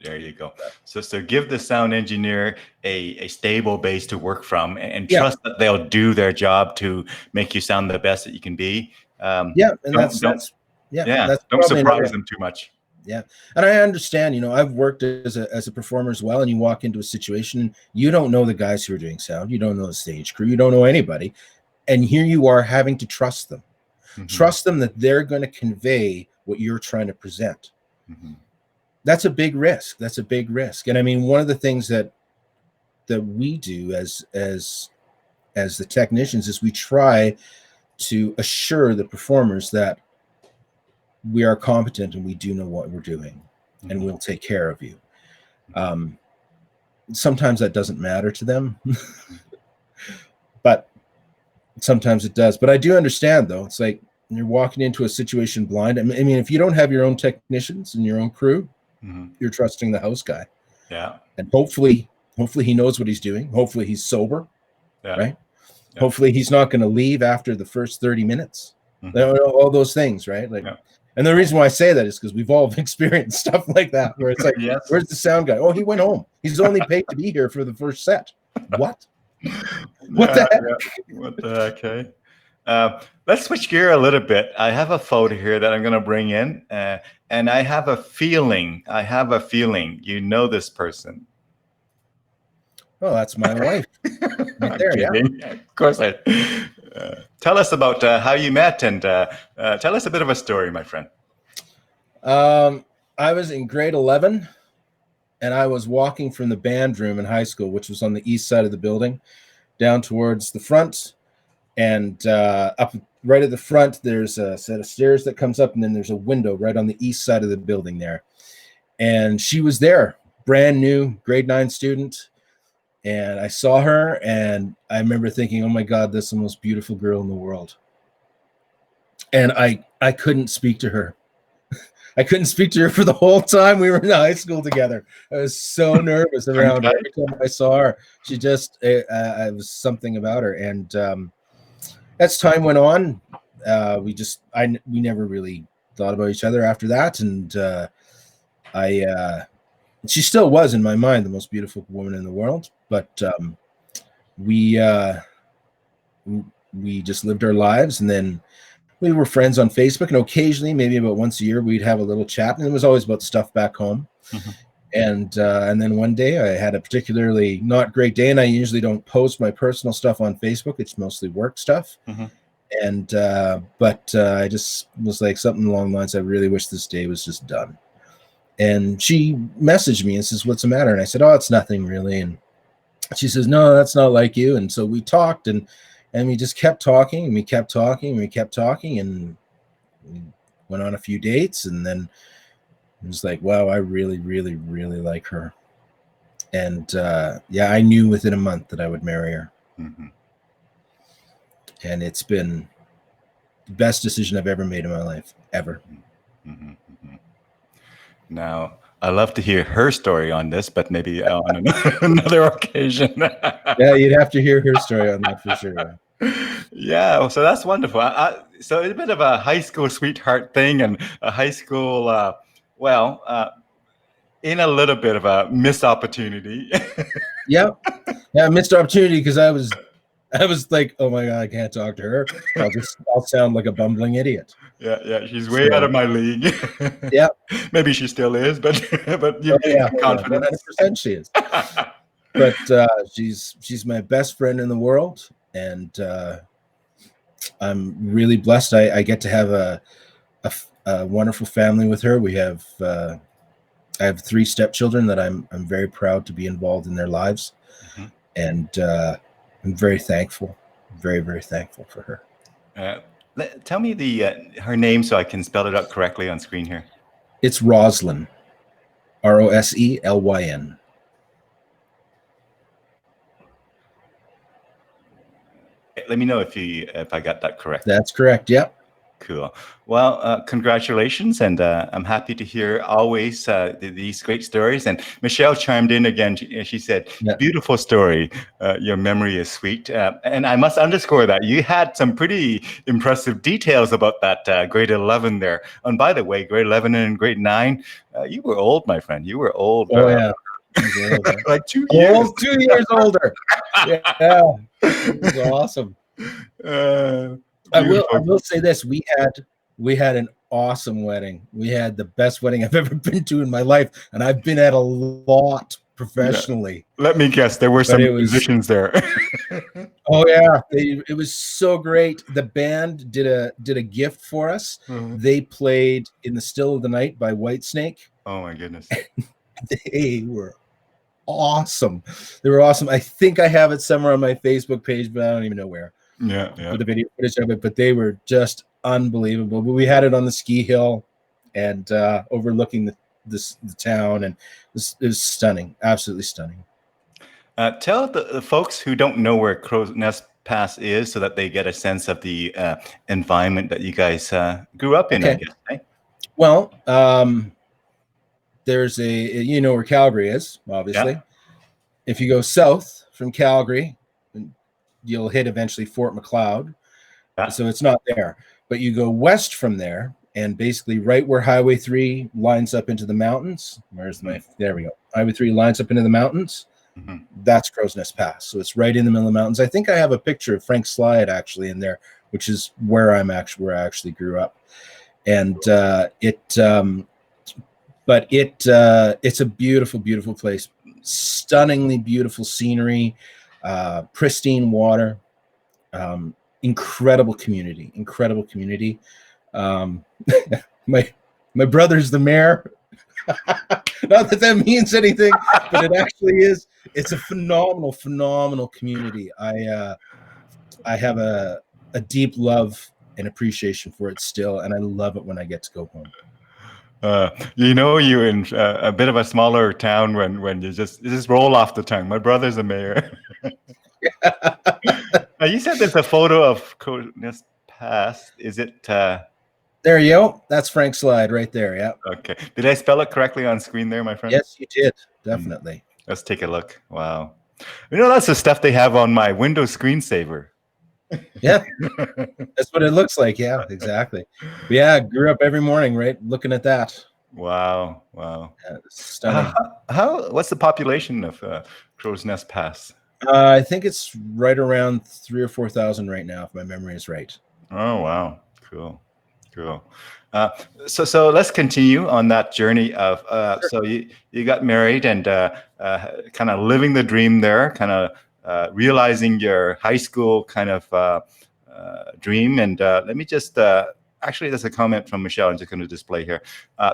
There you go. So give the sound engineer a stable base to work from, and trust that they'll do their job to make you sound the best that you can be. And don't surprise them too much. Yeah, and I understand. I've worked as a performer as well, and you walk into a situation, and you don't know the guys who are doing sound, you don't know the stage crew, you don't know anybody, and here you are having to trust them, trust them that they're going to convey what you're trying to present. That's a big risk. And I mean, one of the things that we do as the technicians is we try to assure the performers that we are competent and we do know what we're doing, and we'll take care of you. Sometimes that doesn't matter to them, but sometimes it does. But I do understand, though. It's like you're walking into a situation blind. I mean, if you don't have your own technicians and your own crew, you're trusting the house guy. Yeah. And hopefully he knows what he's doing. Hopefully he's sober. Yeah. Right. Yeah. Hopefully he's not going to leave after the first 30 minutes. All those things, right? Like, and the reason why I say that is because we've all experienced stuff like that, where it's like, where's the sound guy? Oh, he went home. He's only paid to be here for the first set. What? What the heck? What the heck? Let's switch gear a little bit. I have a photo here that I'm going to bring in, and I have a feeling you know this person. Oh, that's my wife. Right there, yeah. Of course. Tell us about how you met, and tell us a bit of a story, my friend. I was in grade 11, and I was walking from the band room in high school, which was on the east side of the building, down towards the front. And up right at the front, there's a set of stairs that comes up, and then there's a window right on the east side of the building there. And she was there, brand new, grade 9 student. And I saw her, and I remember thinking, oh my God, that's the most beautiful girl in the world. And I couldn't speak to her. I couldn't speak to her for the whole time we were in high school together. I was so nervous around her. Every time I saw her, she just, I was something about her. And as time went on, we never really thought about each other after that. And she still was in my mind the most beautiful woman in the world. But we just lived our lives, and then we were friends on Facebook, and occasionally, maybe about once a year, we'd have a little chat, and it was always about stuff back home. And then one day I had a particularly not great day, and I usually don't post my personal stuff on Facebook. It's mostly work stuff. And but I just was like, something along the lines, I really wish this day was just done. And she messaged me and says, what's the matter? And I said, oh, it's nothing really. And she says, no, that's not like you. And so we talked, and we just kept talking, and we kept talking, and we kept talking, and we went on a few dates. And then it was like, wow, I really, really, really like her. And I knew within a month that I would marry her. And it's been the best decision I've ever made in my life, ever. Now, I love to hear her story on this, but maybe on another occasion. Yeah, you'd have to hear her story on that for sure. Yeah, so that's wonderful. So it's a bit of a high school sweetheart thing and a high school, in a little bit of a missed opportunity. Yeah, yeah, I missed opportunity because I was like, oh my god, I can't talk to her. I'll sound like a bumbling idiot. Yeah, she's way out So of my league. yeah, Maybe she still is, but oh you've gained yeah, some oh yeah, confidence. 100% she is. But she's my best friend in the world, and I'm really blessed. I get to have a wonderful family with her. I have 3 stepchildren that I'm very proud to be involved in their lives, Mhm. and I'm very thankful, very thankful for her. Tell me her name so I can spell it out correctly on screen here. It's Roslyn, Roselyn. Let me know if I got that correct. That's correct. Yep. Cool. Well, congratulations, and I'm happy to hear always these great stories. And Michelle chimed in again. She said, Yeah. "Beautiful story. Your memory is sweet." And I must underscore that you had some pretty impressive details about that grade 11 there. And by the way, grade 11 and grade 9, you were old, my friend. You were old. Oh yeah. Like 2 years. Oh, 2 years older. Yeah. It was awesome. I will say this: we had an awesome wedding. We had the best wedding I've ever been to in my life, and I've been at a lot professionally. Yeah. Let me guess, there were some musicians there. Oh yeah, it was so great. The band did a gift for us. Mm-hmm. They played "In the Still of the Night" by Whitesnake. Oh my goodness! They were awesome. They were awesome. I think I have it somewhere on my Facebook page, but I don't even know where. Yeah. With the video footage of it, but they were just unbelievable. But we had it on the ski hill and overlooking the town, and it was stunning, absolutely stunning. Tell the folks who don't know where Crow's Nest Pass is, so that they get a sense of the environment that you guys grew up in. Okay. I guess. Right? Well, there's you know where Calgary is, obviously. Yeah. If you go south from Calgary, you'll hit eventually Fort McLeod. Yeah. So it's not there. But you go west from there, and basically right where Highway 3 lines up into the mountains. There we go. Highway 3 lines up into the mountains. Mm-hmm. That's Crow's Nest Pass. So it's right in the middle of the mountains. I think I have a picture of Frank Slide actually in there, which is where I actually grew up. And it's a beautiful, beautiful place. Stunningly beautiful scenery. Pristine water, incredible community. My brother's the mayor. Not that means anything, but it actually is. It's a phenomenal community. I have a deep love and appreciation for it still, and I love it when I get to go home. You're in a bit of a smaller town when you just roll off the tongue. My brother's a mayor. You said there's a photo of Crow's Nest Pass. Is it? There you go. That's Frank Slide right there. Yeah. Okay. Did I spell it correctly on screen there, my friend? Yes, you did. Definitely. Let's take a look. Wow. That's the stuff they have on my Windows screensaver. Yeah, that's what it looks like. Yeah, exactly. But yeah, I grew up every morning, right, looking at that. Wow. Yeah, stunning. What's the population of Crow's Nest Pass? I think it's right around 3,000 or 4,000 right now, if my memory is right. Oh wow, cool. So let's continue on that journey of. Sure. So you got married and kind of living the dream there, kind of. Realizing your high school kind of dream. And let me just, actually, there's a comment from Michelle I'm just going to display here.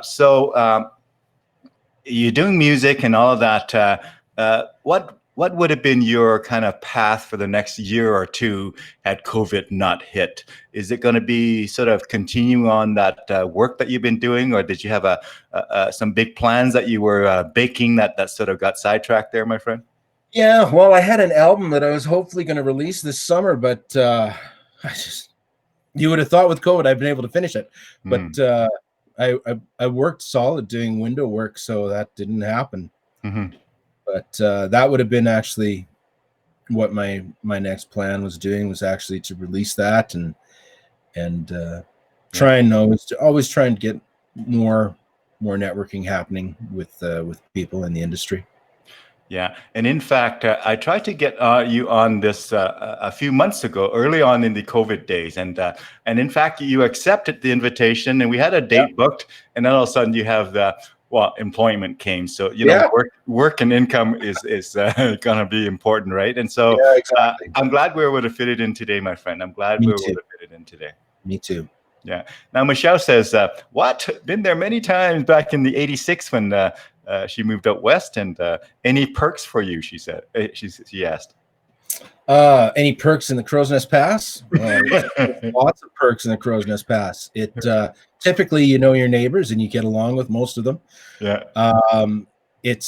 So you're doing music and all of that. What would have been your kind of path for the next year or two had COVID not hit? Is it going to be sort of continuing on that work that you've been doing, or did you have some big plans that you were baking that sort of got sidetracked there, my friend? Yeah, well, I had an album that I was hopefully going to release this summer, but you would have thought with COVID I've been able to finish it. But I worked solid doing window work, so that didn't happen. Mm-hmm. But that would have been actually what my next plan was doing was actually to release that and try and always try and get more networking happening with people in the industry. Yeah, and in fact, I tried to get you on this a few months ago, early on in the COVID days, and in fact, you accepted the invitation, and we had a date booked, and then all of a sudden, you have employment came. So work and income is going to be important, right? And so, exactly. I'm glad we were able to fit it in today, my friend. I'm glad we were able to fit it in today. Me too. Yeah. Now, Michelle says, "What? Been there many times back in the '86 when." She moved out west, and any perks for you? She said. She asked. Any perks in the Crow's Nest Pass? Lots of perks in the Crow's Nest Pass. It typically you know your neighbors and you get along with most of them. Yeah. It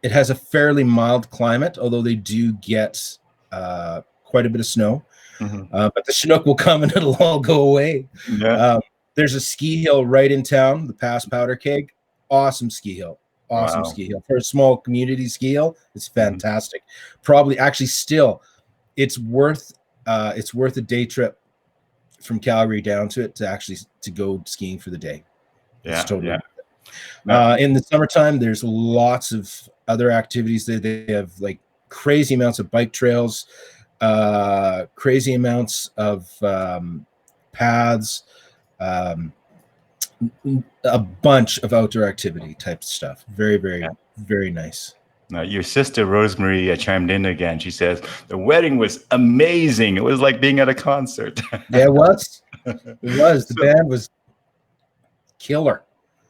has a fairly mild climate, although they do get quite a bit of snow. Mm-hmm. But the Chinook will come and it'll all go away. Yeah. There's a ski hill right in town, the Pass Powder Keg. Awesome ski hill. Awesome ski hill. For a small community ski hill, it's fantastic. Mm-hmm. Probably actually still, it's worth a day trip from Calgary down to it to go skiing for the day. Yeah. It's totally in the summertime, there's lots of other activities there. They have like crazy amounts of bike trails, crazy amounts of paths, a bunch of outdoor activity type stuff. Very, very, very nice. Now, your sister Rosemary chimed in again. She says the wedding was amazing. It was like being at a concert. Yeah, it was. It was. The band was killer.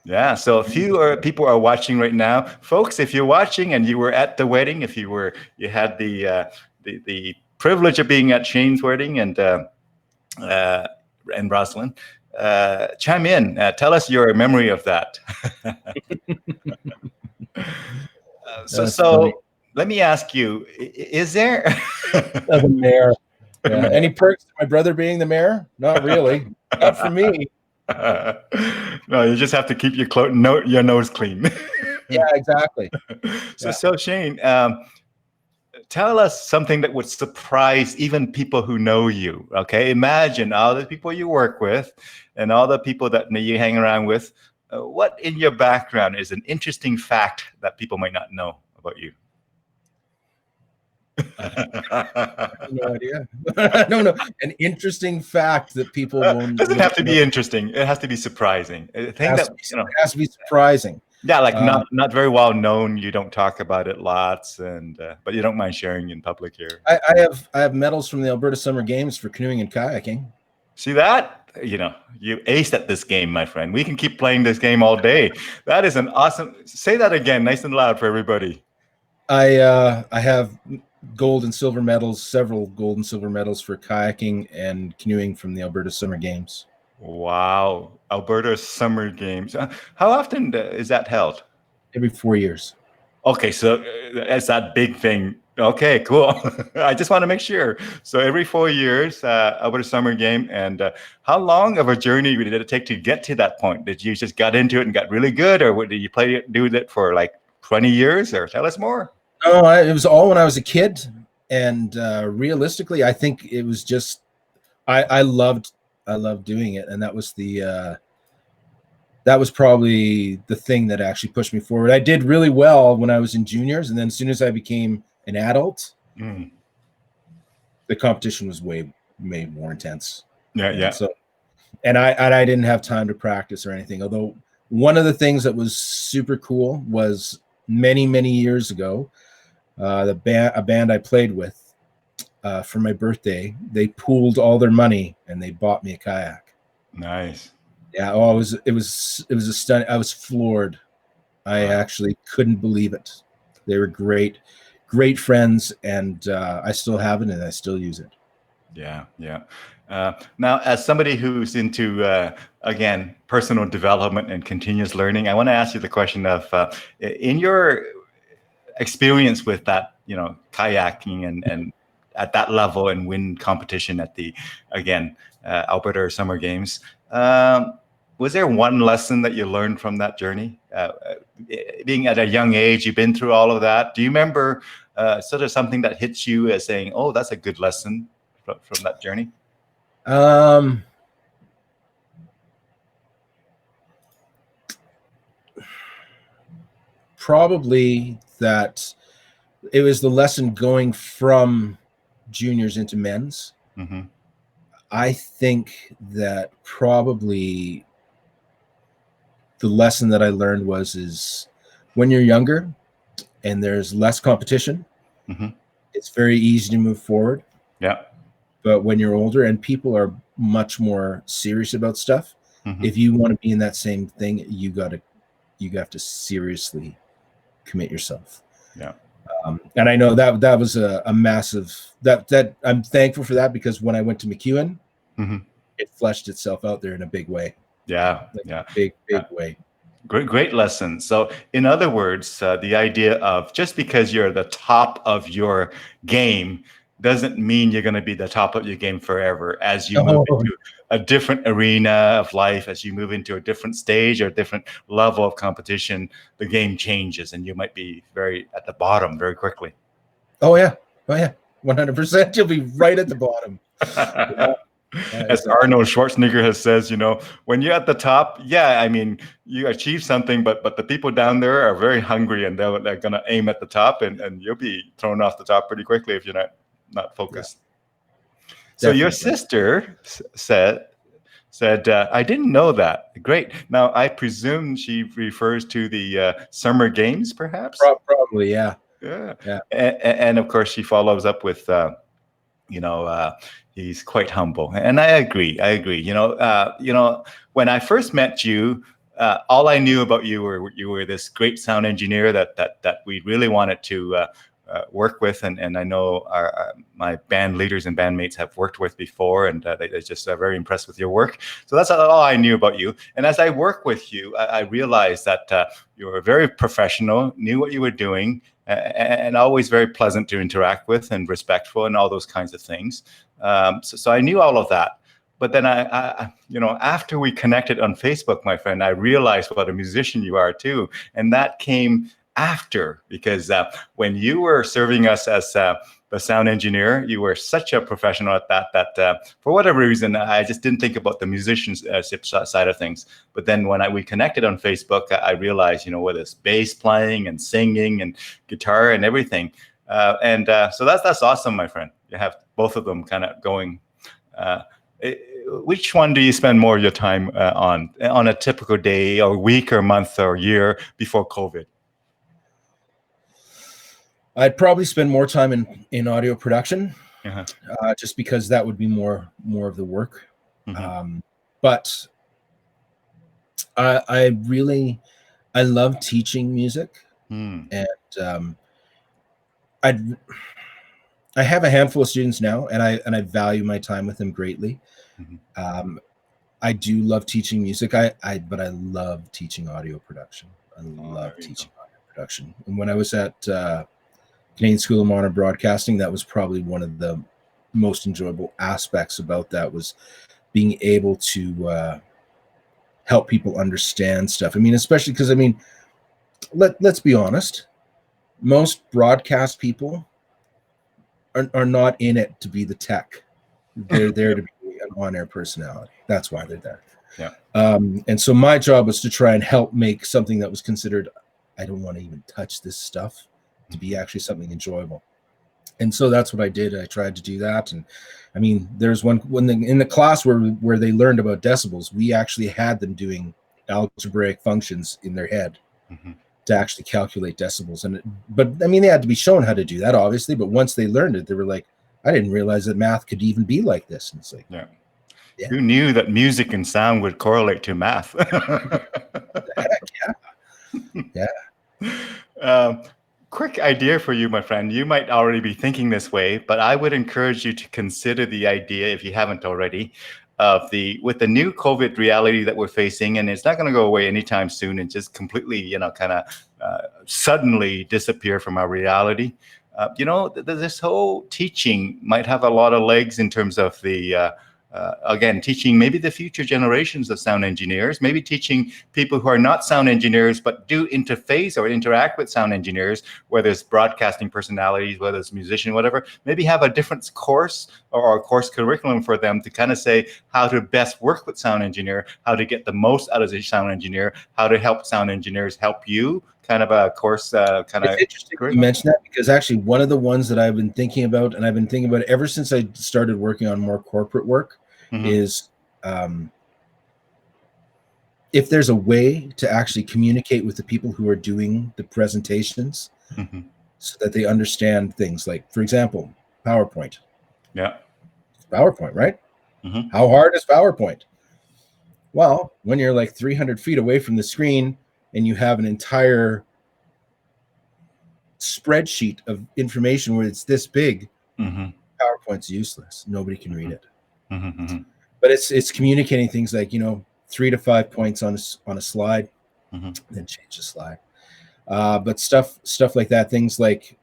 Yeah. So a few people are watching right now, folks. If you're watching and you were at the wedding, if you had the privilege of being at Shane's wedding and Rosalind. Chime in. Tell us your memory of that. So let me ask you: is there the mayor? Yeah. Any perks to my brother being the mayor? Not really. Not for me. No, you just have to keep your nose clean. Yeah, exactly. So Shane. Tell us something that would surprise even people who know you. Okay, imagine all the people you work with and all the people that you hang around with. What in your background is an interesting fact that people might not know about you? No idea. No. An interesting fact that people won't. Doesn't have to be interesting. It has to be surprising. It has to be surprising. Yeah, like not very well known. You don't talk about it lots, but you don't mind sharing in public here. I have medals from the Alberta Summer Games for canoeing and kayaking. See that? You aced at this game, my friend. We can keep playing this game all day. That is an awesome. Say that again, nice and loud for everybody. I have gold and silver medals, several gold and silver medals for kayaking and canoeing from the Alberta Summer Games. Wow. Alberta Summer Games. How often is that held? Every 4 years. Okay, so that's that big thing. Okay, cool. I just want to make sure. So every 4 years, Alberta Summer Game. And how long of a journey did it take to get to that point? Did you just got into it and got really good? Or did you do it for like 20 years? Or tell us more. No, it was all when I was a kid. And realistically, I think it was just, I loved doing it, and that was probably the thing that actually pushed me forward. I did really well when I was in juniors, and then as soon as I became an adult, the competition was way more intense. Yeah. So, and I didn't have time to practice or anything. Although one of the things that was super cool was many years ago, a band I played with. For my birthday, they pooled all their money and they bought me a kayak. Nice. Yeah. It was a stunt. I was floored. I actually couldn't believe it. They were great friends, and I still have it and I still use it. Yeah. Now, as somebody who's into again personal development and continuous learning, I want to ask you the question of in your experience with that, kayaking and at that level and win competition at the Alberta Summer Games. was there one lesson that you learned from that journey? Being at a young age, you've been through all of that. Do you remember sort of something that hits you as saying, "Oh, that's a good lesson from that journey"? Probably that it was the lesson going from juniors into men's. Mm-hmm. I think that probably the lesson that I learned is when you're younger and there's less competition, mm-hmm. it's very easy to move forward. Yeah. But when you're older and people are much more serious about stuff, mm-hmm. if you want to be in that same thing, you have to seriously commit yourself. Yeah. And I know that was a massive that I'm thankful for that, because when I went to MacEwan, mm-hmm. it fleshed itself out there in a big way. Yeah. Big way. Great lesson. So in other words, the idea of just because you're the top of your game doesn't mean you're going to be the top of your game forever. As you move into a different arena of life, as you move into a different stage or a different level of competition, the game changes and you might be very at the bottom very quickly. Oh yeah. 100%. You'll be right at the bottom. Yeah. As Arnold Schwarzenegger has says, when you're at the top, I mean, you achieve something, but the people down there are very hungry and they're going to aim at the top, and you'll be thrown off the top pretty quickly if you're not focused. Yeah. So your sister said, I didn't know that. Great. Now, I presume she refers to the Summer Games, perhaps? Probably, yeah. Yeah. And of course, she follows up with, he's quite humble, and I agree. When I first met you, all I knew about you were this great sound engineer that we really wanted to work with, and I know my band leaders and bandmates have worked with before, and they're just very impressed with your work. So that's all I knew about you. And as I work with you, I realized that you were very professional, knew what you were doing, and always very pleasant to interact with and respectful and all those kinds of things. So I knew all of that. But then I after we connected on Facebook, my friend, I realized what a musician you are too. And that came after, because when you were serving us as the sound engineer, you were such a professional at that for whatever reason, I just didn't think about the musicianship side of things. But then when we connected on Facebook, I realized, with this bass playing and singing and guitar and everything. So that's awesome, my friend. You have both of them kind of going. Which one do you spend more of your time on a typical day or week or month or year before COVID? I'd probably spend more time in audio production, just because that would be more of the work. Mm-hmm. But I love teaching music, and I have a handful of students now, and I value my time with them greatly. Mm-hmm. I do love teaching music, but I love teaching audio production. I love teaching audio production. And when I was at Canadian School of Modern Broadcasting, that was probably one of the most enjoyable aspects about that, was being able to help people understand stuff. I mean, especially because, let's be honest, most broadcast people are not in it to be the tech. They're there to be an on-air personality. That's why they're there. Yeah. And so my job was to try and help make something that was considered, I don't want to even touch this stuff, to be actually something enjoyable. And so that's what I did. I tried to do that. And there's when in the class where they learned about decibels, we actually had them doing algebraic functions in their head to actually calculate decibels. But they had to be shown how to do that, obviously. But once they learned it, they were like, I didn't realize that math could even be like this. And it's like, yeah. Who knew that music and sound would correlate to math? Yeah. Quick idea for you, my friend. You might already be thinking this way, but I would encourage you to consider the idea, if you haven't already, with the new COVID reality that we're facing, and it's not going to go away anytime soon and just completely, suddenly disappear from our reality. This whole teaching might have a lot of legs in terms of the again, teaching maybe the future generations of sound engineers, maybe teaching people who are not sound engineers but do interface or interact with sound engineers, whether it's broadcasting personalities, whether it's musician, whatever, maybe have a different course or a course curriculum for them to kind of say how to best work with sound engineer, how to get the most out of the sound engineer, how to help sound engineers help you, kind of a course It's interesting you mention that, because actually one of the ones that I've been thinking about, and I've been thinking about it ever since I started working on more corporate work, is if there's a way to actually communicate with the people who are doing the presentations so that they understand things like, for example, PowerPoint. Yeah. It's PowerPoint, right? How hard is PowerPoint? Well, when you're like 300 feet away from the screen and you have an entire spreadsheet of information where it's this big, PowerPoint's useless. Nobody can read it. But it's communicating things like, 3 to 5 points on a slide, then change the slide. But stuff like that, things like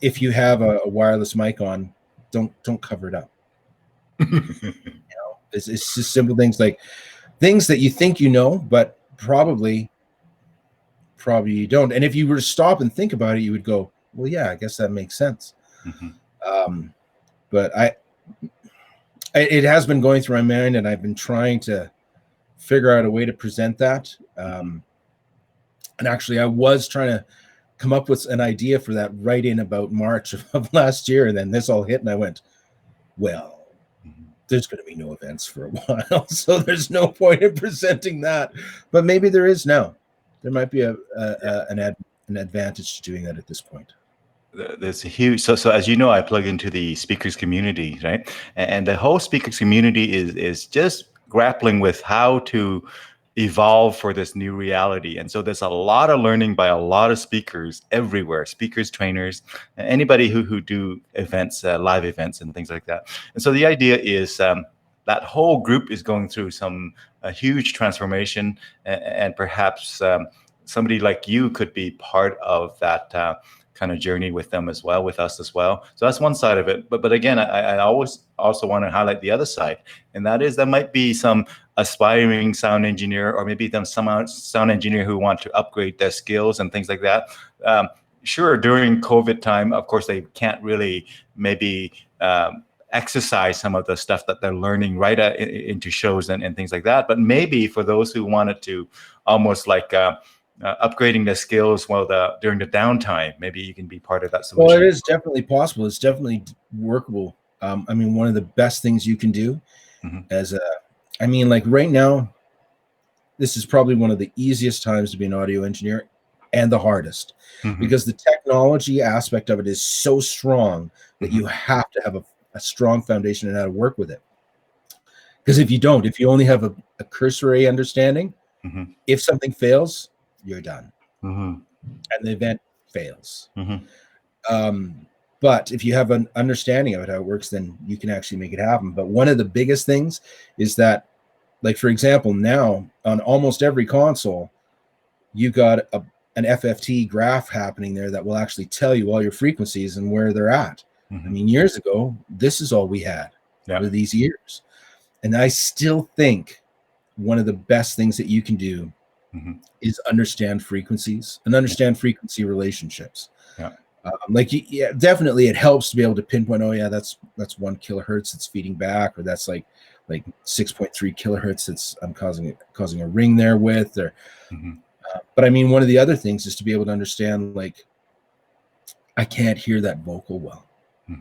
if you have a wireless mic on, don't cover it up. It's just simple things like things that you think but probably you don't. And if you were to stop and think about it, you would go, well, yeah, I guess that makes sense. But it has been going through my mind, and I've been trying to figure out a way to present that. And actually, I was trying to come up with an idea for that right in about March of last year, and then this all hit, and I went, well, there's going to be no events for a while, so there's no point in presenting that. But maybe there is now. There might be an advantage to doing that at this point. There's a huge, so as you know, I plug into the speakers community, right? And the whole speakers community is just grappling with how to evolve for this new reality. And so there's a lot of learning by a lot of speakers everywhere, speakers, trainers, anybody who do events, live events and things like that. And so the idea is that whole group is going through a huge transformation, and perhaps somebody like you could be part of that kind of journey with them as well, with us as well. So that's one side of it. But again, I always also want to highlight the other side, and that is there might be some aspiring sound engineer, or maybe some sound engineer who want to upgrade their skills and things like that. Sure, during COVID time, of course, they can't really maybe exercise some of the stuff that they're learning right into shows and things like that. But maybe for those who wanted to almost like upgrading their skills during the downtime, maybe you can be part of that solution. Well, it is definitely possible. It's definitely workable. I mean, one of the best things you can do like right now, this is probably one of the easiest times to be an audio engineer, and the hardest, because the technology aspect of it is so strong that you have to have a strong foundation in how to work with it. Because if you only have a cursory understanding, if something fails, you're done, and the event fails. But if you have an understanding of it, how it works, then you can actually make it happen. But one of the biggest things is that, like, for example, now on almost every console, you got an FFT graph happening there that will actually tell you all your frequencies and where they're at. I mean, years ago, this is all we had for these years. And I still think one of the best things that you can do is understand frequencies and understand frequency relationships. Definitely it helps to be able to pinpoint, that's 1 kilohertz that's feeding back, or that's like 6.3 kilohertz that's I'm causing a ring there with, or but I mean, one of the other things is to be able to understand, like, I can't hear that vocal well.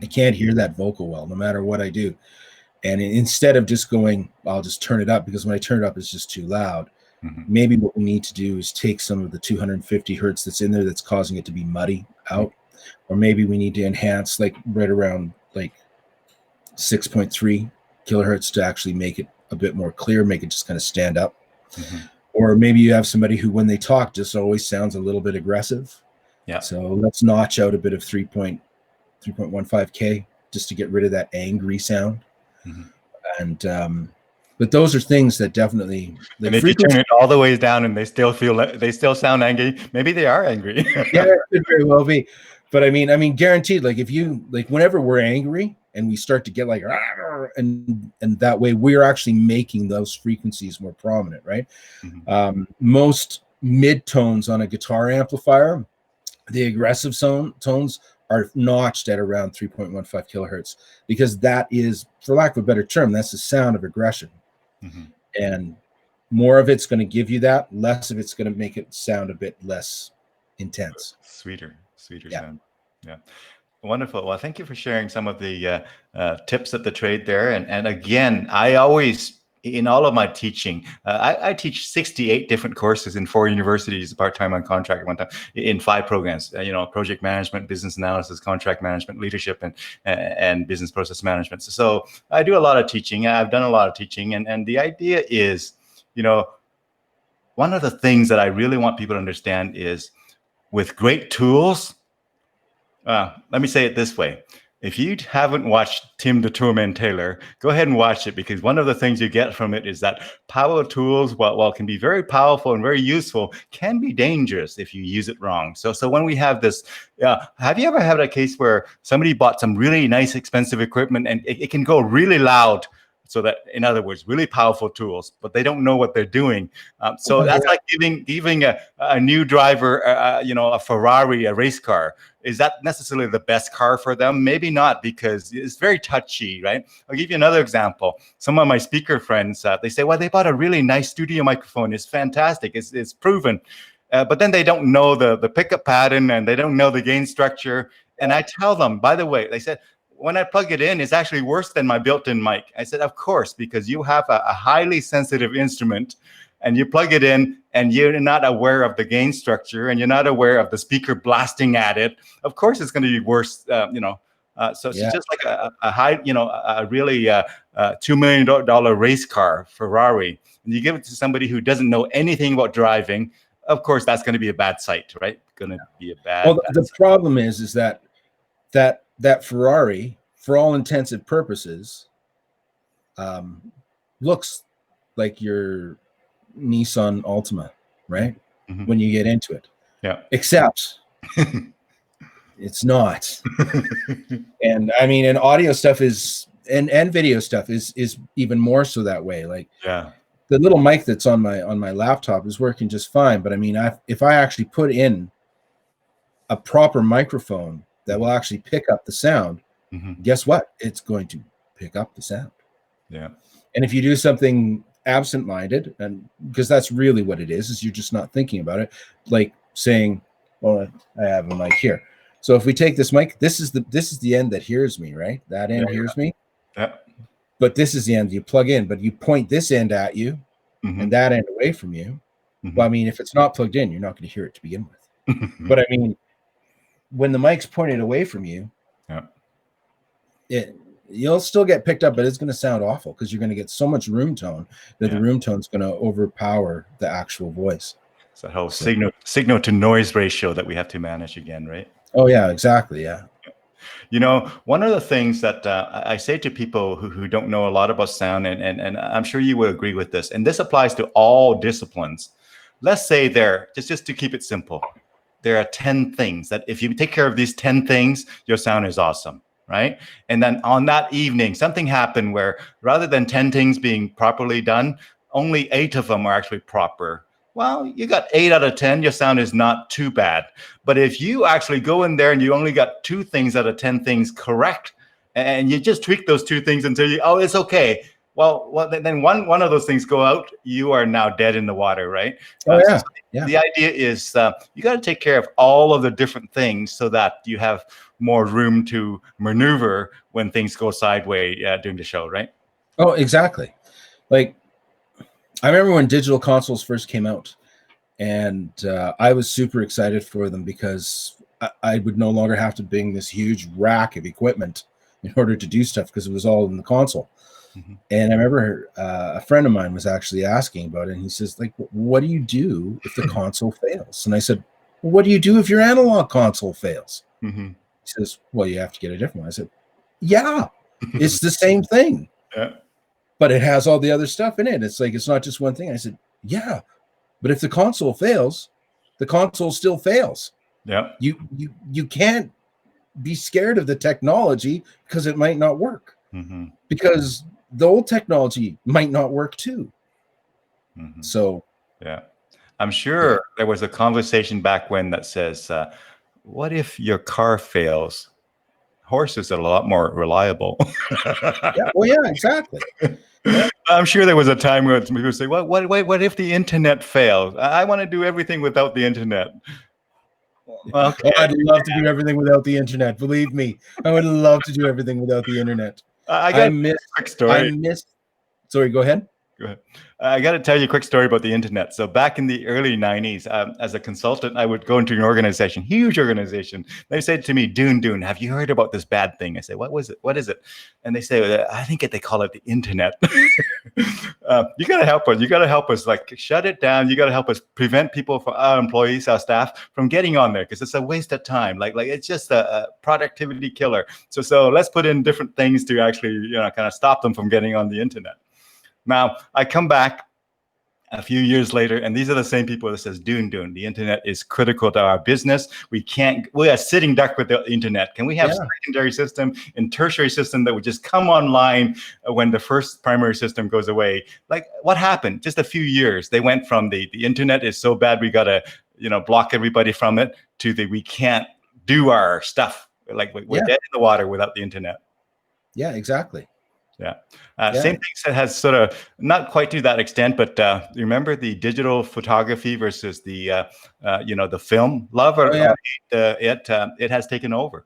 I can't hear that vocal well, no matter what I do. And instead of just going, I'll just turn it up, because when I turn it up, it's just too loud. Maybe what we need to do is take some of the 250 hertz that's in there that's causing it to be muddy out. Or maybe we need to enhance like right around like 6.3 kilohertz to actually make it a bit more clear, make it just kind of stand up. Or maybe you have somebody who, when they talk, just always sounds a little bit aggressive. So let's notch out a bit of 3.15K just to get rid of that angry sound. And but those are things that definitely. And if you turn it all the way down and they still sound angry, maybe they are angry. Yeah, it could very well be. But I mean, guaranteed. Like, if you whenever we're angry and we start to get like, and that way we're actually making those frequencies more prominent, right? Most mid-tones on a guitar amplifier, the aggressive tones are notched at around 3.15 kilohertz, because that is, for lack of a better term, that's the sound of aggression. And more of it's going to give you that, less of it's going to make it sound a bit less intense. Sweeter sound. Yeah. Wonderful. Well, thank you for sharing some of the tips of the trade there. And again, I always, in all of my teaching, I teach 68 different courses in 4 universities, part-time on contract at one time, in 5 programs, project management, business analysis, contract management, leadership, and business process management. So I do a lot of teaching. I've done a lot of teaching. And the idea is, one of the things that I really want people to understand is, with great tools, let me say it this way. If you haven't watched Tim the Toolman Taylor, go ahead and watch it, because one of the things you get from it is that power tools, while can be very powerful and very useful, can be dangerous if you use it wrong. So when we have this, have you ever had a case where somebody bought some really nice, expensive equipment and it can go really loud? So that, in other words, really powerful tools, but they don't know what they're doing. So that's like giving a new driver, a Ferrari, a race car. Is that necessarily the best car for them? Maybe not, because it's very touchy, right? I'll give you another example. Some of my speaker friends, they say, well, they bought a really nice studio microphone. It's fantastic. It's proven. But then they don't know the pickup pattern, and they don't know the gain structure. And I tell them, by the way, they said, when I plug it in, it's actually worse than my built-in mic. I said, of course, because you have a highly sensitive instrument, and you plug it in, and you're not aware of the gain structure, and you're not aware of the speaker blasting at it. Of course, it's going to be worse. So it's just like a high, a really $2 million race car, Ferrari, and you give it to somebody who doesn't know anything about driving. Of course, that's going to be a bad sight, right? Going to be a bad. Well, the problem is that Ferrari, for all intensive purposes, looks like your Nissan Altima, right? When you get into it. Yeah. Except it's not. And I mean, and audio stuff is, and video stuff is even more so that way. Like, the little mic that's on my laptop is working just fine. But I mean, if I actually put in a proper microphone that will actually pick up the sound, guess what? It's going to pick up the sound. Yeah. And if you do something absent-minded, and because that's really what it is you're just not thinking about it, like saying, well, I have a mic here. So if we take this mic, this is the end that hears me, right? That end hears me. Yeah. But this is the end you plug in, but you point this end at you and that end away from you. Well, I mean, if it's not plugged in, you're not going to hear it to begin with. But I mean, when the mic's pointed away from you, you'll still get picked up, but it's going to sound awful, because you're going to get so much room tone that the room tone's going to overpower the actual voice. It's that whole signal to noise ratio that we have to manage again, right? Oh yeah, exactly. Yeah. One of the things that I say to people who don't know a lot about sound, and I'm sure you will agree with this, and this applies to all disciplines. Let's say just to keep it simple, there are 10 things that if you take care of these 10 things, your sound is awesome, right? And then on that evening, something happened where rather than 10 things being properly done, only 8 of them are actually proper. Well, you got 8 out of 10, your sound is not too bad. But if you actually go in there and you only got 2 things out of 10 things correct, and you just tweak those 2 things until it's okay. Well, then one of those things go out, you are now dead in the water, right? Oh, yeah. The idea is you got to take care of all of the different things so that you have more room to maneuver when things go sideways during the show, right? Oh, exactly. Like, I remember when digital consoles first came out, and I was super excited for them, because I would no longer have to bring this huge rack of equipment in order to do stuff, because it was all in the console. And I remember a friend of mine was actually asking about it, and he says, like, what do you do if the console fails? And I said, well, what do you do if your analog console fails? He says, well, you have to get a different one. I said, yeah, it's the same thing. But it has all the other stuff in it. It's like, it's not just one thing. I said, yeah, but if the console fails, the console still fails. Yeah. You can't be scared of the technology because it might not work. Mm-hmm. Because the old technology might not work too. Mm-hmm. So, yeah, I'm sure there was a conversation back when that says, what if your car fails? Horses are a lot more reliable. yeah, well, yeah, exactly. Yeah. I'm sure there was a time where people say, what if the internet fails? I want to do everything without the internet. Okay. Oh, I'd love to do everything without the internet. Believe me, I would love to do everything without the internet. I got a quick story. Sorry, go ahead. Go ahead. I got to tell you a quick story about the internet. So back in the early 90s, as a consultant, I would go into an organization, huge organization. They said to me, Dune, have you heard about this bad thing? I say, what was it? What is it? And they say, I think they call it the internet. You got to help us. You got to help us, like, shut it down. You got to help us prevent people, from our employees, our staff, from getting on there, because it's a waste of time. Like it's just a productivity killer. So let's put in different things to actually, kind of stop them from getting on the internet. Now, I come back a few years later, and these are the same people that says, Dune, the internet is critical to our business. We are sitting duck with the internet. Can we have a secondary system and tertiary system that would just come online when the first primary system goes away? Like, what happened? Just a few years. They went from the internet is so bad we got to, block everybody from it, to we can't do our stuff. Like, we're dead in the water without the internet. Yeah, exactly. Yeah. Same thing that has sort of not quite to that extent, but you remember the digital photography versus the the film love or it has taken over.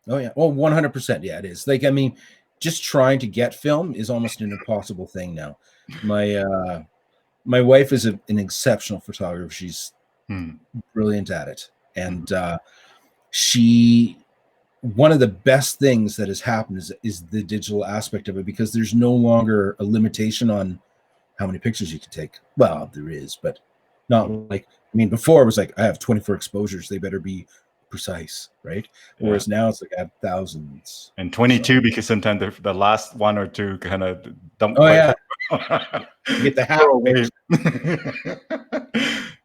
Oh yeah. Well, 100%. Yeah, it is. Like, I mean, just trying to get film is almost an impossible thing now. My wife is an exceptional photographer. She's brilliant at it. And one of the best things that has happened is the digital aspect of it, because there's no longer a limitation on how many pictures you can take. Well, there is, but not like, I mean, before it was like, I have 24 exposures. They better be precise, right? Yeah. Whereas now it's like I have thousands. And 22, because sometimes the last one or two kind of don't you get the hat away.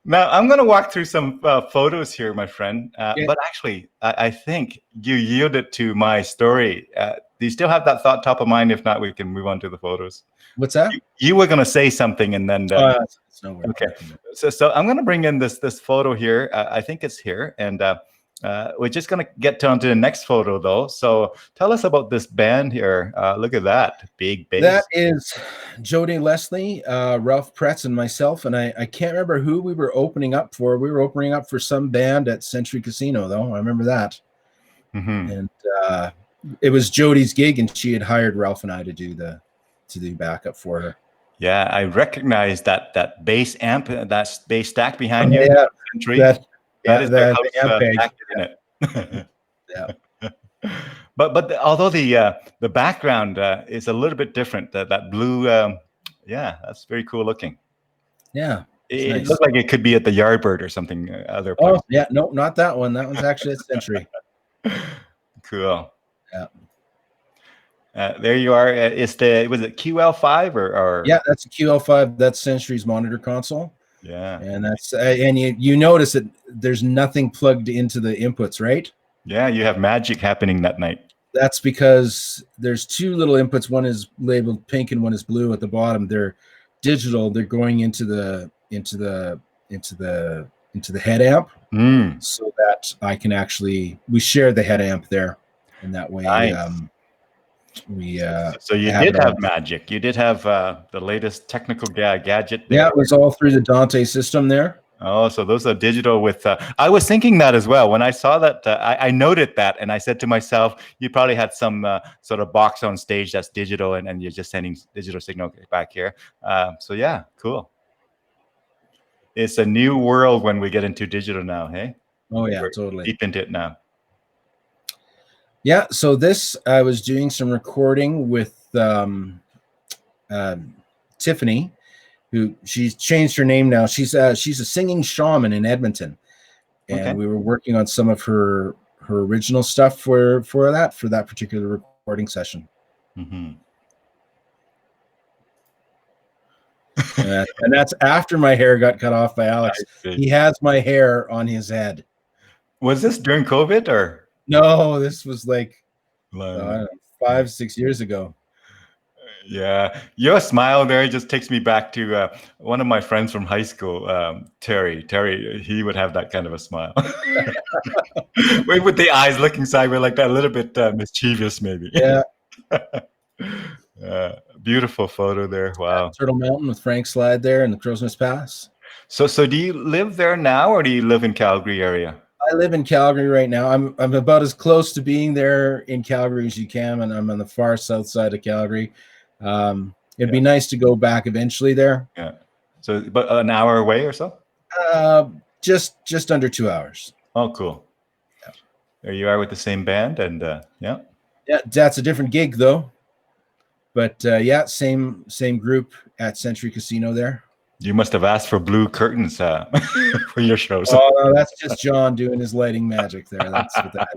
Now, I'm going to walk through some photos here, my friend. But actually, I think you yielded to my story. Do you still have that thought top of mind? If not, we can move on to the photos. What's that? You were going to say something, and then... okay. So I'm going to bring in this photo here. I think it's here. And we're just going to get on to the next photo, though. So tell us about this band here. Look at that. Big bass. That is Jodie Leslie, Ralph Pretz, and myself. And I can't remember who we were opening up for. We were opening up for some band at Century Casino, though. I remember that. Mm-hmm. And it was Jodie's gig, and she had hired Ralph and I to do backup for her. Yeah, I recognize that bass amp, that bass stack behind you. Yeah, that is the amp in it. Yeah. But although the background is a little bit different, that blue, that's very cool looking. Yeah, it nice. Looks like it could be at the Yardbird or something. Other place. Oh yeah, no, not that one. That one's actually at Century. Cool. Yeah. There you are. Was it QL5 or? Yeah, that's a QL5. That's Century's monitor console. Yeah. And that's and you notice that there's nothing plugged into the inputs, right? Yeah, you have magic happening that night. That's because there's two little inputs. One is labeled pink and one is blue at the bottom. They're digital. They're going into the head amp, so that I can we share the head amp there, and that way nice. So you did have magic. You did have the latest technical gadget there. Yeah, it was all through the Dante system there. Oh, so those are digital with... I was thinking that as well. When I saw that, I noted that, and I said to myself, you probably had some sort of box on stage that's digital, and you're just sending digital signal back here. So yeah, cool. It's a new world when we get into digital now, hey? Oh yeah, We're totally. Deep into it now. Yeah, so I was doing some recording with Tiffany, who she's changed her name now. She's a singing shaman in Edmonton, and we were working on some of her original stuff for that particular recording session. Mm-hmm. And that's after my hair got cut off by Alex. He has my hair on his head. Was this during COVID or? No, this was like I don't know, Yeah. 5-6 years ago. Yeah, your smile there just takes me back to one of my friends from high school, Terry. Terry, he would have that kind of a smile, with the eyes looking sideways like that, a little bit mischievous, maybe. Yeah. Beautiful photo there. Wow. Turtle Mountain with Frank Slide there and the Crow's Nest Pass. So do you live there now, or do you live in Calgary area? I live in Calgary right now. I'm about as close to being there in Calgary as you can, and I'm on the far south side of Calgary. It'd be nice to go back eventually there. Yeah. So, but an hour away or so? Just under 2 hours. Oh, cool. Yeah. There you are with the same band, and yeah. Yeah, that's a different gig though. But yeah, same group at Century Casino there. You must have asked for blue curtains for your shows. Oh, no, that's just John doing his lighting magic there. That's what that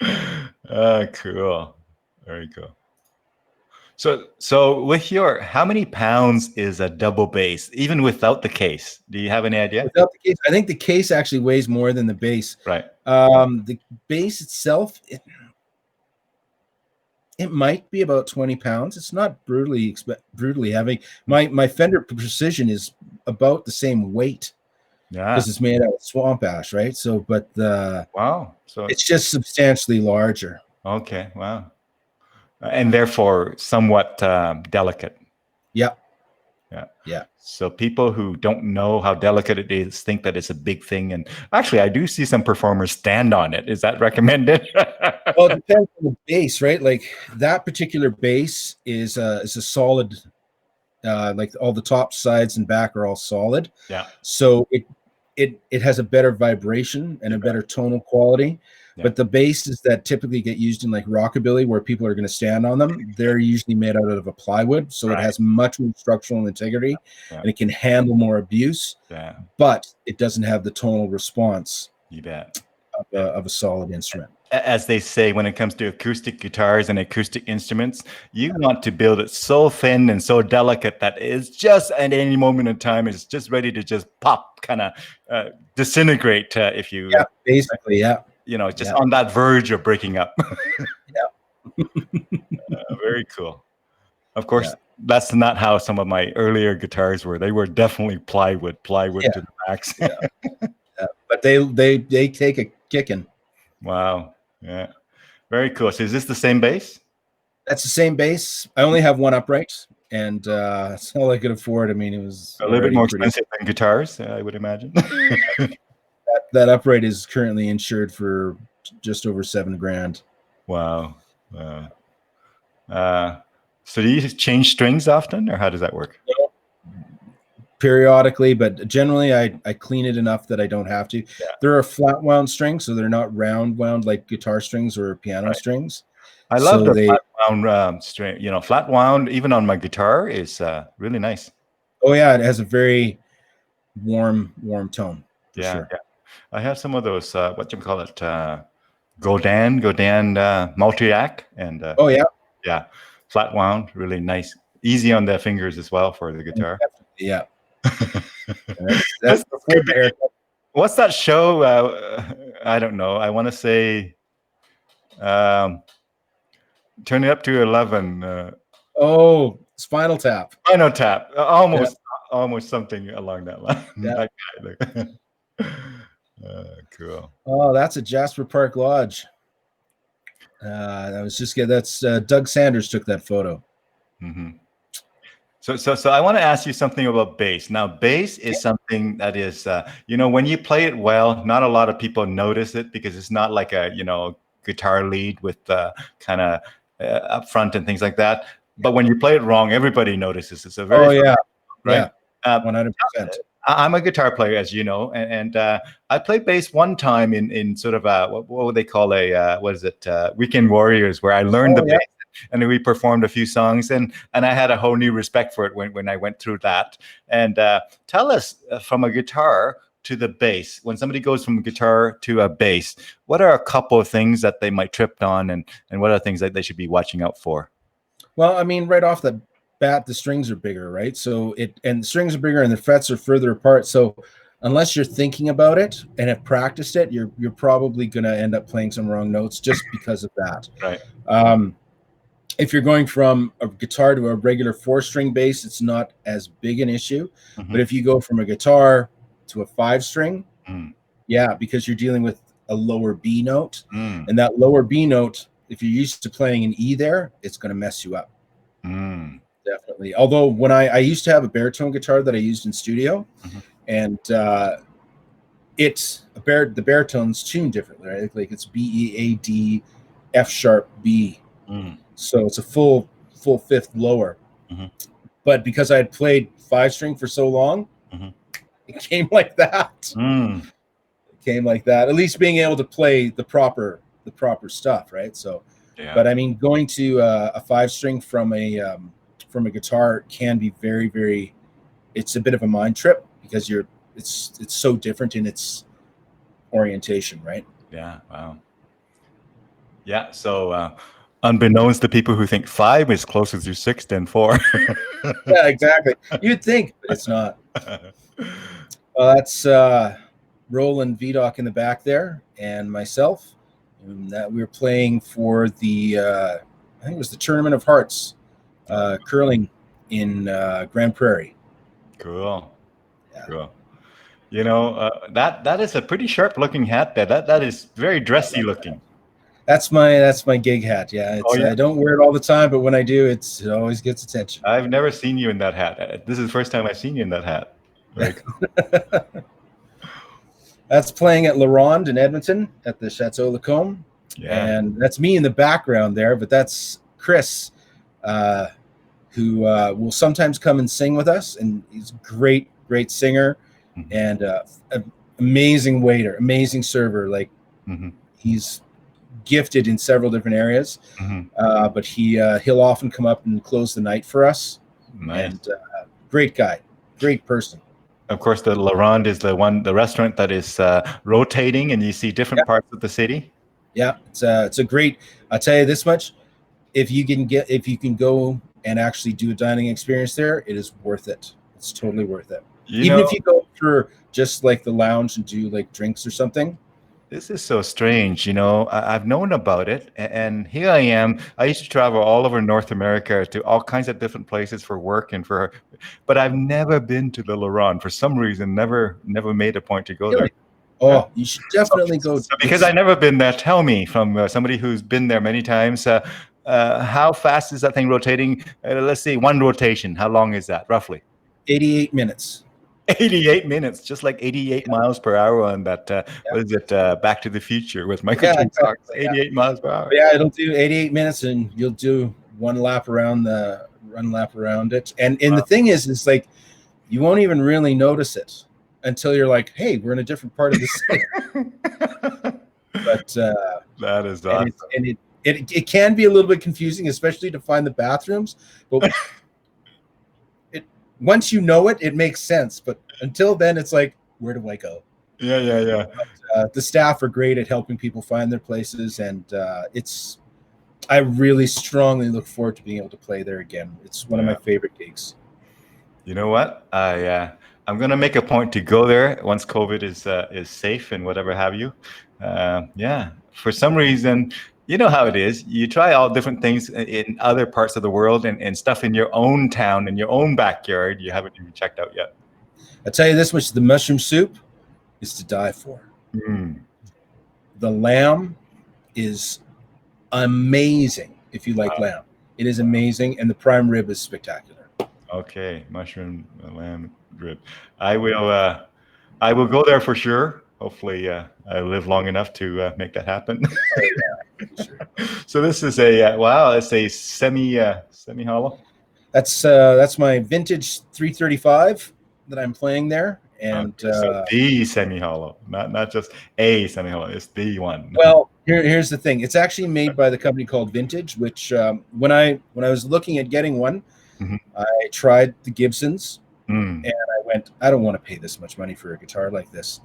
is. Cool. Very cool. So with your, how many pounds is a double bass, even without the case? Do you have any idea? Without the case, I think the case actually weighs more than the bass. Right. The bass itself, it might be about 20 pounds. It's not brutally heavy. My Fender Precision is about the same weight. Yeah. Because it's made out of swamp ash, right? So, but wow. So it's just substantially larger. Okay. Wow. And therefore somewhat delicate. Yeah. Yeah. Yeah. So people who don't know how delicate it is think that it's a big thing. And actually, I do see some performers stand on it. Is that recommended? Well, it depends on the bass, right? Like that particular bass is a solid, like all the top, sides, and back are all solid. Yeah. So it has a better vibration and a better tonal quality. Yeah. But the basses that typically get used in like rockabilly, where people are going to stand on them, they're usually made out of a plywood, so it has much more structural integrity, and it can handle more abuse. Yeah. But it doesn't have the tonal response. You bet. Of a solid instrument. As they say, when it comes to acoustic guitars and acoustic instruments, you want to build it so thin and so delicate that it's just at any moment in time, it's just ready to just pop, kind of disintegrate, if you. Yeah, basically, yeah. You know, just on that verge of breaking up. Yeah. Very cool. Of course, that's not how some of my earlier guitars were. They were definitely plywood to the max. But they take a kicking. Wow. Yeah. Very cool. So is this the same bass? That's the same bass. I only have one upright, and that's all I could afford. I mean, it was a little bit more expensive than guitars, I would imagine. That upright is currently insured for just over $7,000. Wow. So do you change strings often, or how does that work? Periodically, but generally I clean it enough that I don't have to. Yeah. There are flat wound strings, so they're not round wound like guitar strings or piano strings. I love the flat wound string. You know, flat wound even on my guitar is really nice. Oh yeah, it has a very warm tone. Yeah, sure. Yeah. I have some of those. What do you call it? Godin multi-act, and yeah, flat wound, really nice, easy on the fingers as well for the guitar. Yeah. That's what's that show? I don't know. I want to say, turn it up to 11. Spinal Tap. Spinal Tap. Almost something along that line. Yeah. Cool. Oh, that's at Jasper Park Lodge. I was just getting. That's Doug Sanders took that photo. Mm-hmm. So I want to ask you something about bass. Now, bass is something that is, when you play it well, not a lot of people notice it because it's not like a, guitar lead with kind of up front and things like that. But when you play it wrong, everybody notices. It's a very right. 100%. I'm a guitar player, as you know, and I played bass one time in sort of what would they call Weekend Warriors, where I learned the bass. And we performed a few songs, and I had a whole new respect for it when I went through that. And tell us, from a guitar to the bass, when somebody goes from a guitar to a bass, what are a couple of things that they might trip on, and what are things that they should be watching out for? Well, I mean, right off the bat, the strings are bigger, right? So the strings are bigger and the frets are further apart. So unless you're thinking about it and have practiced it, you're probably going to end up playing some wrong notes just because of that. Right. If you're going from a guitar to a regular 4-string bass, it's not as big an issue. Mm-hmm. But if you go from a guitar to a 5-string, Mm. yeah, because you're dealing with a lower B note, Mm. and that lower B note, if you're used to playing an E there, it's going to mess you up. Mm. Definitely. Although when I used to have a baritone guitar that I used in studio, Mm-hmm. and the baritone's tuned differently, right? Like it's B, E, A, D, F sharp, B. Mm. So it's a full fifth lower. Mm-hmm. But because I had played 5-string for so long, Mm-hmm. it came like that. Mm. It came like that. At least being able to play the proper stuff, right? So, Yeah. but I mean, going to a 5-string from a guitar can be very, very. It's a bit of a mind trip because it's so different in its orientation, right? Yeah. Wow. Yeah. So, unbeknownst to people who think 5 is closer to 6 than 4. Yeah, exactly. You'd think, but it's not. Well, that's Roland Vidoc in the back there, and myself. And that we were playing for the I think it was the Tournament of Hearts curling in Grand Prairie. Cool. Yeah. Cool. You know, that is a pretty sharp looking hat there. That is very dressy looking. That's my gig hat. Yeah, it's, I don't wear it all the time, but when I do, it always gets attention. I've never seen you in that hat. This is the first time I've seen you in that hat. Very cool. That's playing at La Ronde in Edmonton at the Chateau Lacombe. Yeah. And that's me in the background there, but that's Chris, who will sometimes come and sing with us, and he's a great singer, mm-hmm. and an amazing waiter, amazing server. Like mm-hmm. he's gifted in several different areas, mm-hmm. But he'll often come up and close the night for us. Nice. And great guy, great person. Of course, the La Ronde is the restaurant that is rotating, and you see different parts of the city. Yeah, it's a great. I'll tell you this much: if you can go and actually do a dining experience there, it is worth it. It's totally worth it. Even if you go for just like the lounge and do like drinks or something. This is so strange, you know. I've known about it, and here I am. I used to travel all over North America to all kinds of different places for work and but I've never been to the La Ronde for some reason. Never made a point to go there. Oh, you should definitely go. So because I've never been there, tell me from somebody who's been there many times. How fast is that thing rotating? Let's see, one rotation. How long is that, roughly? 88 minutes. 88 minutes, just like 88 miles per hour on that. What is it? Back to the Future with Michael J. Fox. 88 miles per hour. Yeah, it'll do 88 minutes, and you'll do one lap around it. And the thing is like you won't even really notice it until you're like, hey, we're in a different part of the city. But that is awesome. And it can be a little bit confusing, especially to find the bathrooms. But once you know it, it makes sense. But until then, it's like, where do I go? Yeah. But, the staff are great at helping people find their places, and I really strongly look forward to being able to play there again. It's one of my favorite gigs. You know what? I'm gonna make a point to go there once COVID is safe and whatever have you. For some reason, you know how it is. You try all different things in other parts of the world and stuff in your own town, in your own backyard. You haven't even checked out yet. I'll tell you this much: the mushroom soup is to die for. The lamb is amazing. If you like lamb, it is amazing, and the prime rib is spectacular. Okay, mushroom lamb rib. I will go there for sure. Hopefully, I live long enough to make that happen. Sure. So this is it's a semi hollow. That's my vintage 335 that I'm playing there, and so the semi hollow, not just a semi hollow. It's the one. Well, here's the thing. It's actually made by the company called Vintage, which when I was looking at getting one, I tried the Gibsons, and I went, I don't want to pay this much money for a guitar like this.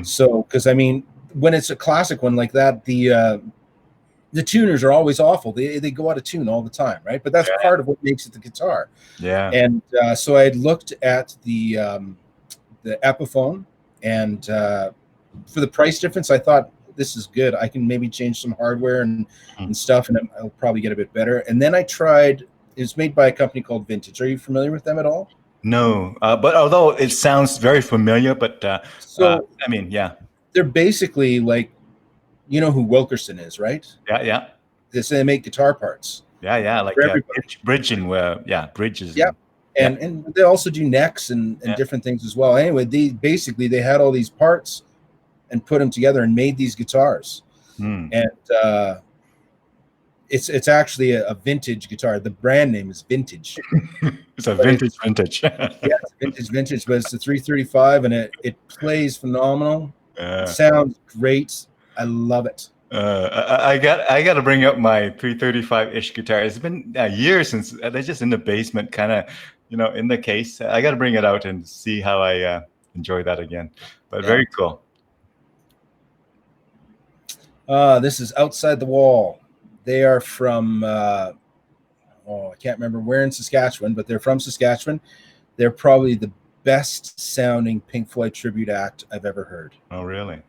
So, because I mean, when it's a classic one like that, the tuners are always awful. They go out of tune all the time, right? But that's part of what makes it the guitar. Yeah. And so I had looked at the Epiphone, And for the price difference, I thought this is good. I can maybe change some hardware and stuff, and I'll probably get a bit better. And then I tried. It's made by a company called Vintage. Are you familiar with them at all? No, but although it sounds very familiar, but So I mean, yeah, they're basically like, you know who Wilkerson is, right? yeah. They make guitar parts. Yeah, like For everybody. bridging, bridges. Yeah. And they also do necks and different things as well. Anyway, they had all these parts and put them together and made these guitars. And it's actually a vintage guitar. The brand name is Vintage. It's a vintage. Yeah, it's vintage, but it's a 335, and it plays phenomenal. It sounds great. I love it. I got to bring up my 335-ish guitar. It's been years since they're just in the basement, kind of, in the case. I got to bring it out and see how I enjoy that again. But very cool. This is Outside the Wall. They are from, I can't remember where in Saskatchewan, but they're from Saskatchewan. They're probably the best sounding Pink Floyd tribute act I've ever heard. Oh, really?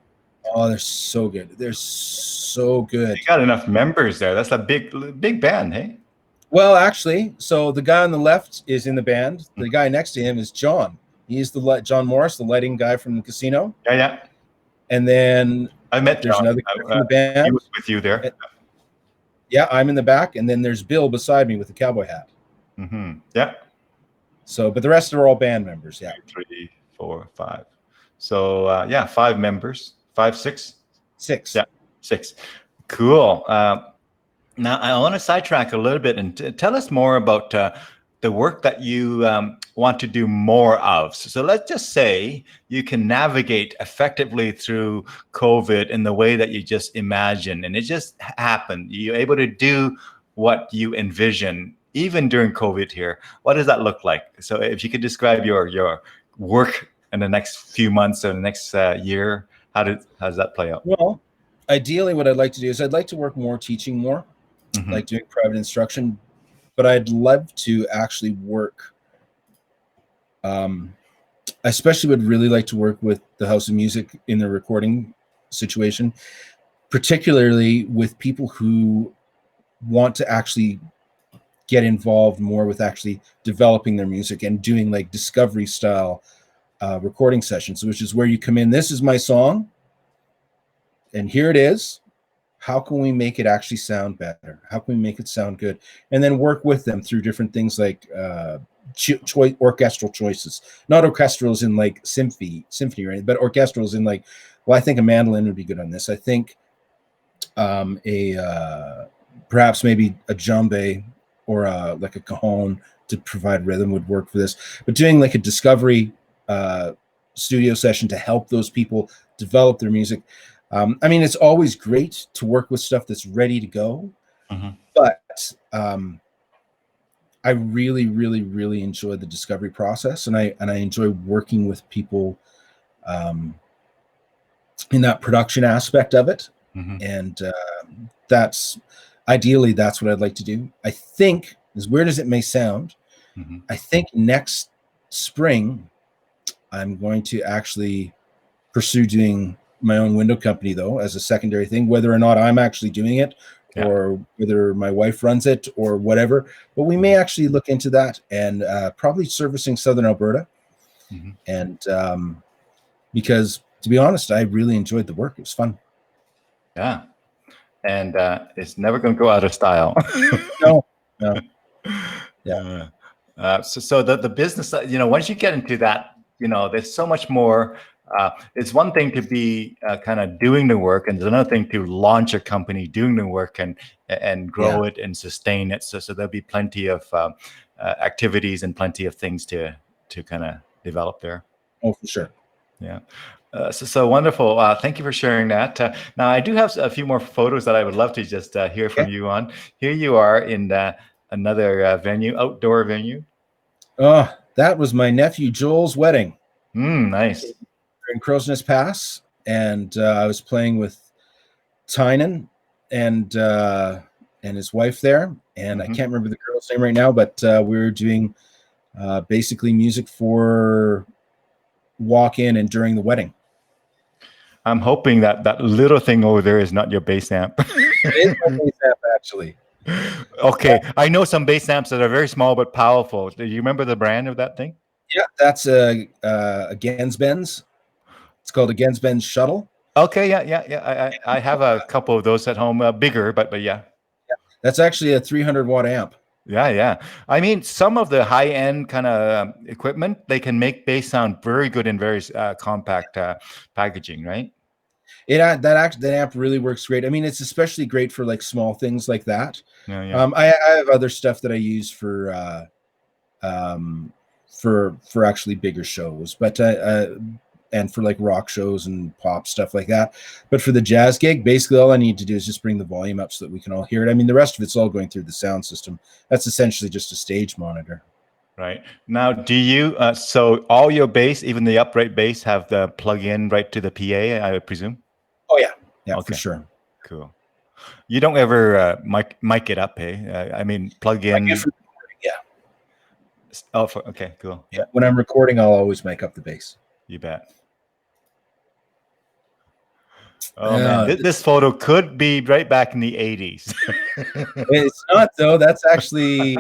Oh, they're so good. They're so good. You got enough members there. That's a big band, hey? Well, actually, so the guy on the left is in the band. The guy next to him is John. He's John Morris, the lighting guy from the casino. Yeah. And then I met there's John. another guy from the band. He was with you there. Yeah, I'm in the back, and then there's Bill beside me with the cowboy hat. Yeah. So, but the rest are all band members. Yeah. 3, 4, 5. So 5 members. 5, 6. 6. Yeah, 6. Cool. Now I want to sidetrack a little bit and tell us more about the work that you want to do more of. So let's just say you can navigate effectively through COVID in the way that you just imagined, and it just happened. You're able to do what you envision, even during COVID here. What does that look like? So if you could describe your work in the next few months or the next year, how does that play out? Well, ideally what I'd like to do is I'd like to work more teaching more, like doing private instruction, but I'd love to actually work. I especially would really like to work with the House of Music in the recording situation, particularly with people who want to actually get involved more with actually developing their music and doing like discovery style recording sessions, which is where you come in. This is my song, and here it is. How can we make it actually sound better? How can we make it sound good? And then work with them through different things like orchestral choices. Not orchestral as in like symphony or anything, but orchestral as in like, well, I think a mandolin would be good on this. I think perhaps maybe a djembe or like a cajon to provide rhythm would work for this. But doing like a discovery studio session to help those people develop their music. I mean, it's always great to work with stuff that's ready to go, but I really, really, really enjoy the discovery process, and I enjoy working with people in that production aspect of it, and that's ideally that's what I'd like to do. I think, as weird as it may sound, I think next spring I'm going to actually pursue doing my own window company, though, as a secondary thing, whether or not I'm actually doing it or whether my wife runs it or whatever. But we may actually look into that and probably servicing Southern Alberta. And because, to be honest, I really enjoyed the work. It was fun. Yeah. And it's never going to go out of style. No. Yeah. So the business, once you get into that, there's so much more. It's one thing to be kind of doing the work, and it's another thing to launch a company doing the work and grow it and sustain it. So there'll be plenty of activities and plenty of things to kind of develop there. Oh, for sure. Yeah. So wonderful. Thank you for sharing that. Now, I do have a few more photos that I would love to just hear from you on. Here you are in another venue, outdoor venue. Oh, that was my nephew Joel's wedding. Nice. In Crow's Nest Pass, and I was playing with Tynan and his wife there, and I can't remember the girl's name right now, but we were doing basically music for walk-in and during the wedding. I'm hoping that little thing over there is not your bass amp. It is my bass amp, actually. Okay, I know some bass amps that are very small but powerful. Do you remember the brand of that thing? Yeah, that's a Gensbenz. It's called a Gensbenz Shuttle. Okay, yeah. I have a couple of those at home, bigger, but yeah. That's actually a 300 watt amp. Yeah. I mean, some of the high end kind of equipment, they can make bass sound very good in very compact packaging, right? That amp really works great. I mean, it's especially great for like small things like that. Yeah. I have other stuff that I use for actually bigger shows, but and for like rock shows and pop stuff like that. But for the jazz gig, basically all I need to do is just bring the volume up so that we can all hear it. I mean, the rest of it's all going through the sound system. That's essentially just a stage monitor. Right. Now, do you, so all your bass, even the upright bass, have the plug-in right to the PA, I would presume? Oh, yeah. Yeah, okay. For sure. Cool. You don't ever mic it up, eh? I mean, plug in. Yeah. Oh, okay, cool. Yeah. When I'm recording, I'll always mic up the bass. You bet. Oh man, this photo could be right back in the 80s. It's not though. That's actually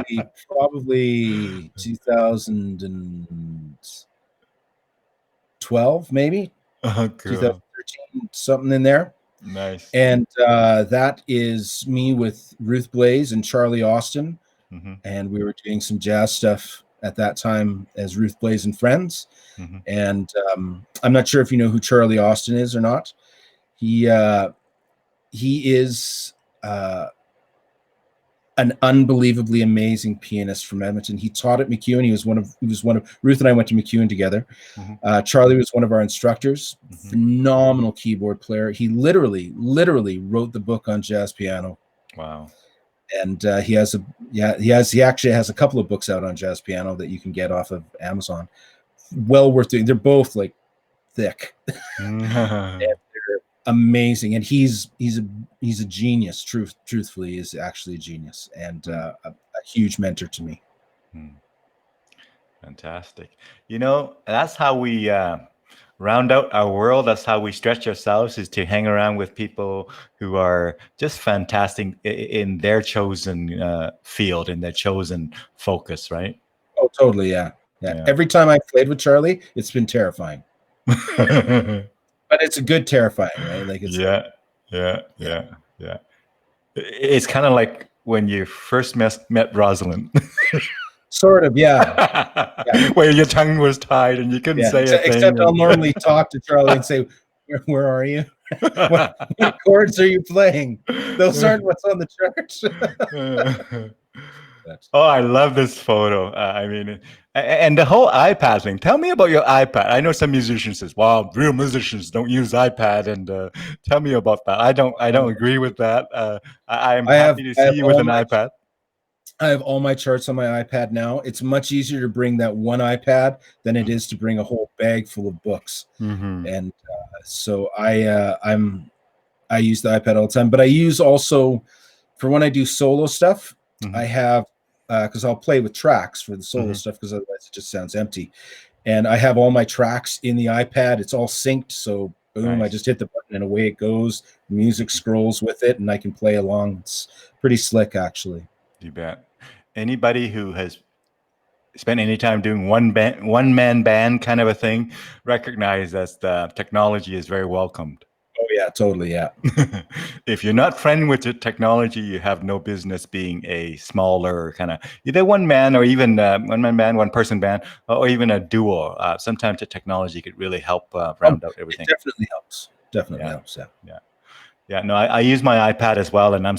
probably 2012, maybe 2013, something in there. Nice. And that is me with Ruth Blaze and Charlie Austin, and we were doing some jazz stuff at that time as Ruth Blaze and Friends. And I'm not sure if you know who Charlie Austin is or not. He is an unbelievably amazing pianist from Edmonton. He taught at MacEwan. He was one of Ruth and I went to MacEwan together. Charlie was one of our instructors. Phenomenal keyboard player. He literally wrote the book on jazz piano. Wow. And he actually has a couple of books out on jazz piano that you can get off of Amazon. Well worth doing. They're both like thick. And they're amazing, and he's a genius. Truthfully, is actually a genius and a huge mentor to me. Fantastic. You know, that's how we round out our world. That's how we stretch ourselves, is to hang around with people who are just fantastic in their chosen field, in their chosen focus, right? Oh, totally. Yeah. Every time I played with Charlie, it's been terrifying. But it's a good terrifying, right? Like it's yeah. It's kind of like when you first met Rosalind. Sort of, yeah. Where your tongue was tied and you couldn't say a thing. Except I'll normally talk to Charlie and say, where are you? What chords are you playing? Those aren't what's on the charts. Oh, I love this photo. I mean, and the whole iPad thing. Tell me about your iPad. I know some musicians says, "Wow, real musicians don't use iPad." And tell me about that. I don't agree with that. I'm happy to see you with an iPad. I have all my charts on my iPad now. It's much easier to bring that one iPad than it is to bring a whole bag full of books. And so I use the iPad all the time. But I use also for when I do solo stuff. I have because I'll play with Trax for the solo stuff, because otherwise it just sounds empty. And I have all my tracks in the iPad. It's all synced, so boom, I just hit the button and away it goes. Music scrolls with it, and I can play along. It's pretty slick, actually. You bet. Anybody who has spent any time doing one man band kind of a thing, recognize that the technology is very welcomed. Oh yeah, totally, yeah. If you're not friendly with the technology, you have no business being a smaller kind of either one man or even one man band, one person band, or even a duo. Sometimes the technology could really help round out everything. It definitely helps. Helps. Yeah. No, I use my iPad as well, and I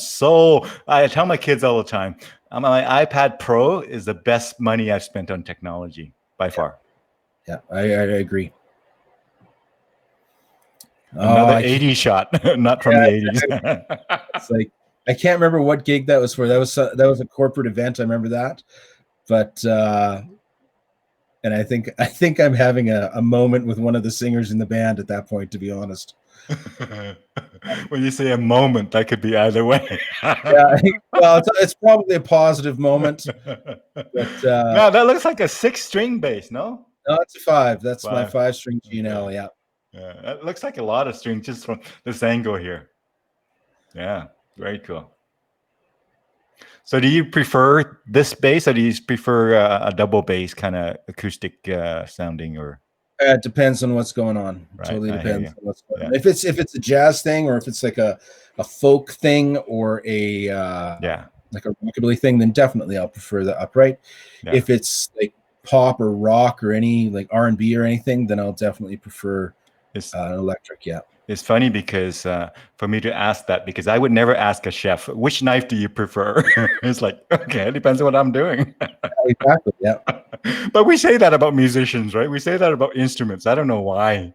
tell my kids all the time, my iPad Pro is the best money I've spent on technology by far. Yeah, I agree. Another 80s shot, not from the 80s. It's like I can't remember what gig that was for. That was a corporate event. I remember that, but and I think I'm having a moment with one of the singers in the band at that point, to be honest. When you say a moment, that could be either way. Yeah, well, it's probably a positive moment. But no, that looks like a 6-string bass. No, it's a 5. That's my 5-string G&L. Yeah. It looks like a lot of strings just from this angle here. Yeah, very cool. So do you prefer this bass, or do you prefer a double bass kind of acoustic sounding, or? It depends on what's going on. Right, Totally depends on what's going on. Yeah. If it's a jazz thing, or if it's like a folk thing, or a like a rockabilly thing, then definitely I'll prefer the upright. Yeah. If it's like pop or rock or any like R&B or anything, then I'll definitely prefer electric. Yeah. It's funny because for me to ask that, because I would never ask a chef, which knife do you prefer? It's like, okay, it depends on what I'm doing. Exactly. Yeah. But we say that about musicians, right? We say that about instruments. I don't know why.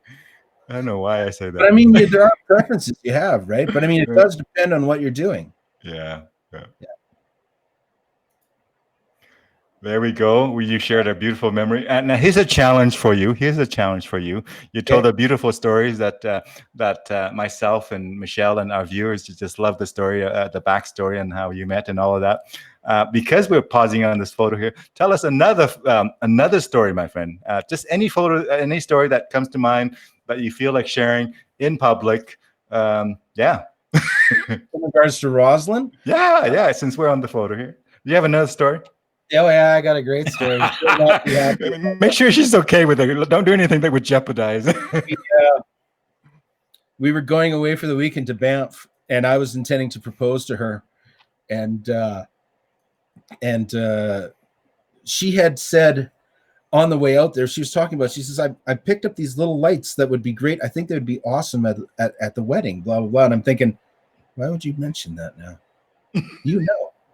I don't know why I say that. But I mean, there are preferences you have, right? But I mean, it does depend on what you're doing. Yeah. There we go. You shared a beautiful memory. And now here's a challenge for you. You told a beautiful stories that myself and Michelle and our viewers just love the story, the backstory and how you met and all of that. Because we're pausing on this photo here, tell us another story, my friend. Just any photo, any story that comes to mind that you feel like sharing in public. Yeah. In regards to Rosalind? Yeah. Since we're on the photo here. Do you have another story? Oh yeah, I got a great story. Make sure she's okay with it. Don't do anything that would jeopardize. We were going away for the weekend to Banff, and I was intending to propose to her, and she had said on the way out there, she was talking about. She says, "I picked up these little lights that would be great. I think they would be awesome at the wedding." Blah blah blah. And I'm thinking, why would you mention that now? You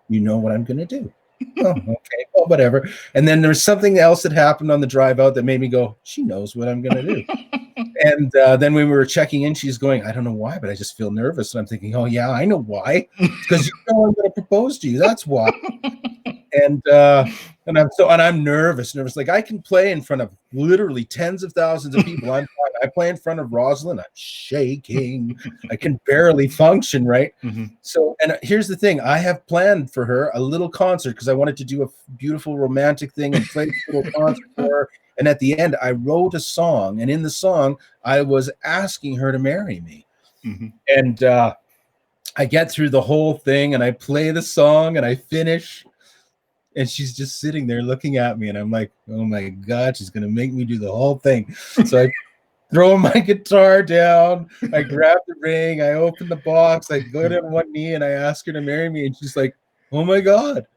know what I'm going to do. Oh, okay, well, whatever. And then there's something else that happened on the drive out that made me go, she knows what I'm going to do. And then when we were checking in, she's going, I don't know why, but I just feel nervous. And I'm thinking, oh yeah, I know why. Because you know I'm going to propose to you. That's why. And I'm nervous. Like I can play in front of literally tens of thousands of people. I'm fine. I play in front of Rosalind. I'm shaking. I can barely function, right? Mm-hmm. So, and here's the thing: I have planned for her a little concert because I wanted to do a beautiful romantic thing and play a little concert for her. And at the end, I wrote a song, and in the song, I was asking her to marry me. Mm-hmm. And I get through the whole thing, and I play the song, and I finish. And she's just sitting there looking at me, and I'm like, oh my God, she's gonna make me do the whole thing. So I throw my guitar down, I grab the ring, I open the box, I go down on one knee, and I ask her to marry me, and she's like, oh my God.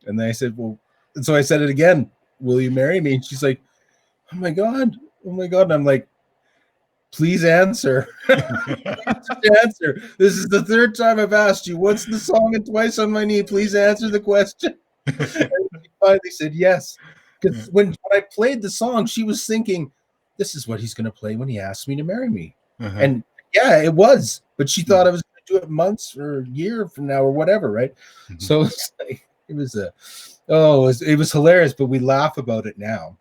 And then I said, well, and so I said it again, will you marry me? And she's like, oh my God. And I'm like, please answer. Answer. This is the third time I've asked you. Once in the song and twice on my knee. Please answer the question. And she finally said yes. Because when I played the song, she was thinking, this is what he's going to play when he asks me to marry me. Uh-huh. And yeah, it was. But she thought I was going to do it months or a year from now or whatever, right? Mm-hmm. So it's like, it was hilarious, but we laugh about it now.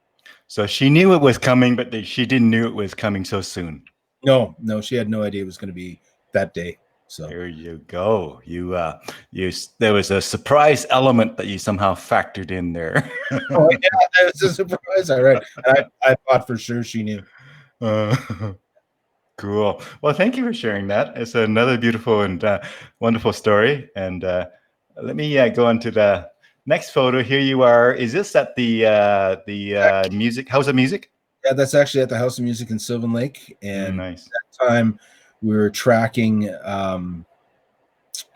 So she knew it was coming, but she didn't know it was coming so soon. No, she had no idea it was going to be that day. So there you go. There was a surprise element that you somehow factored in there. Oh yeah, that was a surprise. All right, I thought for sure she knew. Cool. Well, thank you for sharing that. It's another beautiful and wonderful story. And let me go on to the next photo. Here you are. Is this at the music House of Music? Yeah, that's actually at the House of Music in Sylvan Lake. And nice. At that time, we were tracking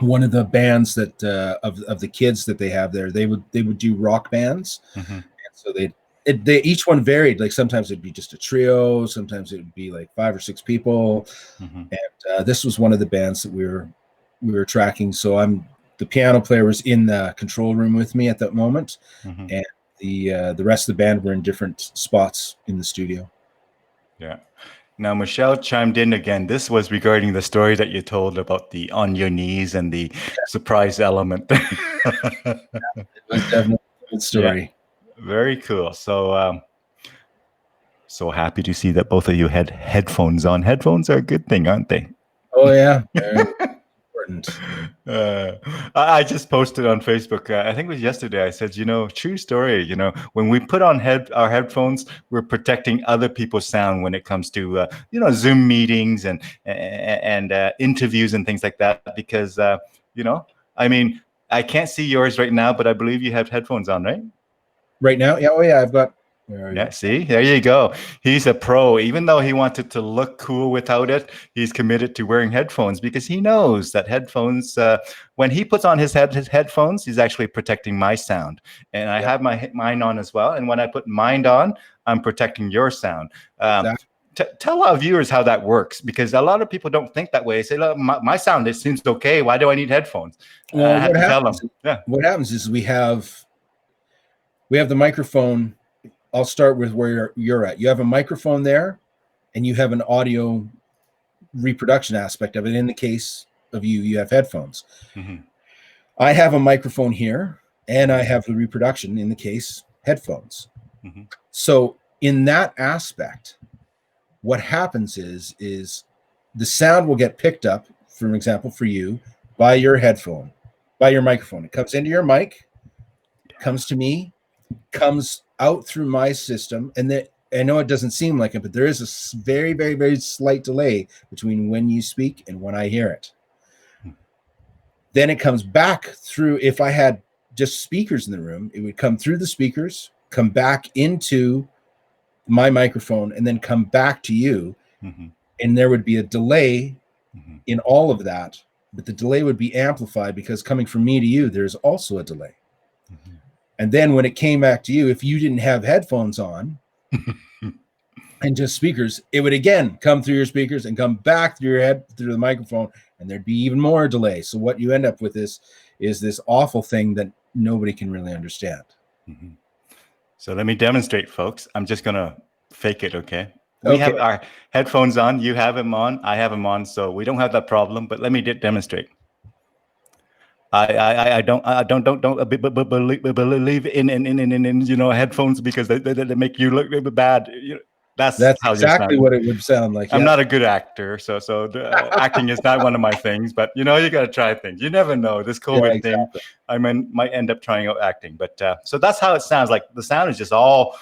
one of the bands that of the kids that they have there. They would do rock bands, and so they each one varied. Like sometimes it'd be just a trio, sometimes it would be like 5 or 6 people, and this was one of the bands that we were tracking. So the piano player was in the control room with me at that moment, and the rest of the band were in different spots in the studio. Yeah. Now, Michelle chimed in again. This was regarding the story that you told about the on your knees and the surprise element. It was definitely a good story. Yeah. Very cool. So, so happy to see that both of you had headphones on. Headphones are a good thing, aren't they? Oh, yeah. Of important. I just posted on Facebook. I think it was yesterday. I said, true story. When we put on our headphones, we're protecting other people's sound when it comes to Zoom meetings and interviews and things like that. Because I mean, I can't see yours right now, but I believe you have headphones on, right? Right now, yeah. Oh yeah, I've got. Yeah, see, there you go. He's a pro. Even though he wanted to look cool without it, he's committed to wearing headphones because he knows that headphones, when he puts on his headphones, he's actually protecting my sound. And I have mine on as well. And when I put mine on, I'm protecting your sound. Tell our viewers how that works, because a lot of people don't think that way. They say, look, my sound, it seems okay. Why do I need headphones? Well, what happens is we have the microphone. I'll start with where you're at. You have a microphone there, and you have an audio reproduction aspect of it. In the case of you have headphones. Mm-hmm. I have a microphone here, and I have the reproduction, in the case, headphones. Mm-hmm. So in that aspect, what happens is the sound will get picked up, for example, for you, by your headphone, by your microphone. It comes into your mic, comes to me, comes out through my system, and then I know it doesn't seem like it, but there is a very, very, very slight delay between when you speak and when I hear it. Then it comes back through. If I had just speakers in the room, it would come through the speakers, come back into my microphone, and then come back to you. Mm-hmm. And there would be a delay in all of that, but the delay would be amplified because coming from me to you, there's also a delay. Mm-hmm. And then when it came back to you, if you didn't have headphones on and just speakers, it would again come through your speakers and come back through your head, through the microphone, and there'd be even more delay. So what you end up with is this awful thing that nobody can really understand. Mm-hmm. So let me demonstrate, folks. I'm just going to fake it, okay? We have our headphones on. You have them on. I have them on. So we don't have that problem. But let me demonstrate. I don't believe in headphones because they make you look bad. That's how exactly what it would sound like. I'm not a good actor, so acting is not one of my things. But you got to try things. You never know. This COVID thing, I might end up trying out acting. But so that's how it sounds. Like the sound is just all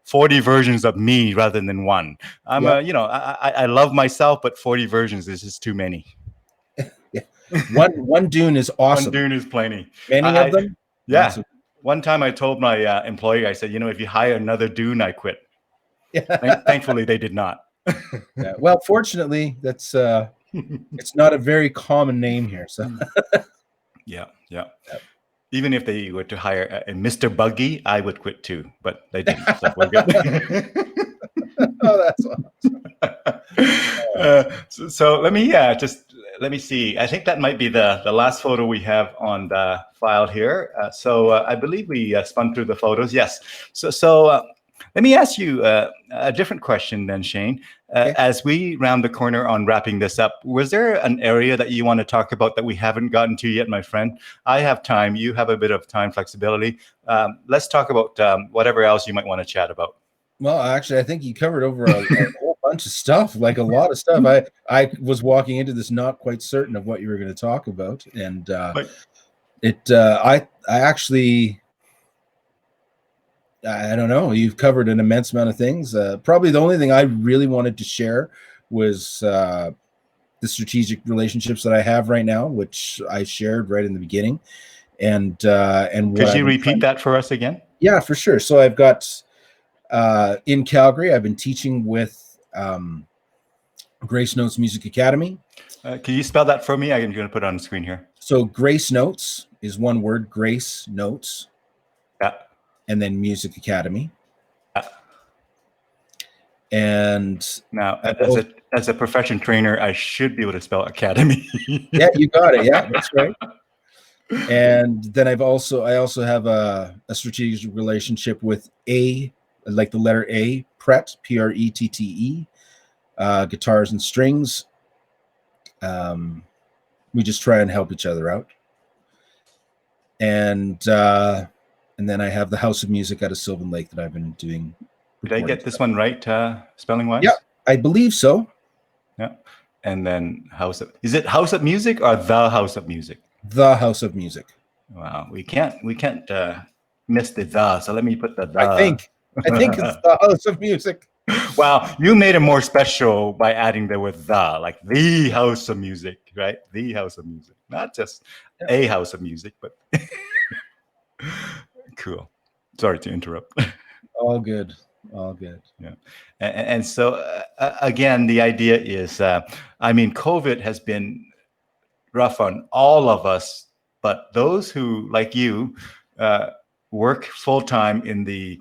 40 versions of me rather than one. I love myself, but 40 versions is just too many. One Dune is awesome. One Dune is plenty. Many of them? Yeah. Awesome. One time I told my employer, I said, if you hire another Dune, I quit. Thankfully, they did not. Yeah. Well, fortunately, that's it's not a very common name here. So yeah. Even if they were to hire a Mr. Buggy, I would quit too, but they didn't. So we're good. Oh, that's awesome. So let me see. I think that might be the last photo we have on the file here. So I believe we spun through the photos. Yes. So let me ask you a different question then, Shane. As we round the corner on wrapping this up, was there an area that you want to talk about that we haven't gotten to yet, my friend? I have time. You have a bit of time flexibility. Let's talk about whatever else you might want to chat about. Well, actually, I think you covered over a whole bunch of stuff, like a lot of stuff. I was walking into this not quite certain of what you were going to talk about, and I actually, I don't know. You've covered an immense amount of things. Probably the only thing I really wanted to share was the strategic relationships that I have right now, which I shared right in the beginning. And could you repeat that for us again? Yeah, for sure. So I've got. In Calgary, I've been teaching with Grace Notes Music Academy. Can you spell that for me? I'm going to put it on the screen here. So Grace Notes is one word, Grace Notes. Yeah. And then Music Academy. Yeah. And now, as a profession trainer, I should be able to spell academy. Yeah, you got it. Yeah, that's right. And then I also have a strategic relationship with like the letter A, Pret, Prette, guitars and strings. We just try and help each other out. And then I have the House of Music out of Sylvan Lake that I've been doing. Did I get this one right, spelling wise? Yeah, I believe so. Yeah. and then House of, is it House of Music or The House of Music? The House of Music. Wow, we can't miss the the. So let me put the the. I think it's The House of Music. Wow, you made it more special by adding the word the, like the House of Music, right? The House of Music, not just a House of Music, but cool. Sorry to interrupt. All good. All good. Yeah. And so, again, the idea is, I mean, COVID has been rough on all of us, but those who, like you, work full-time in the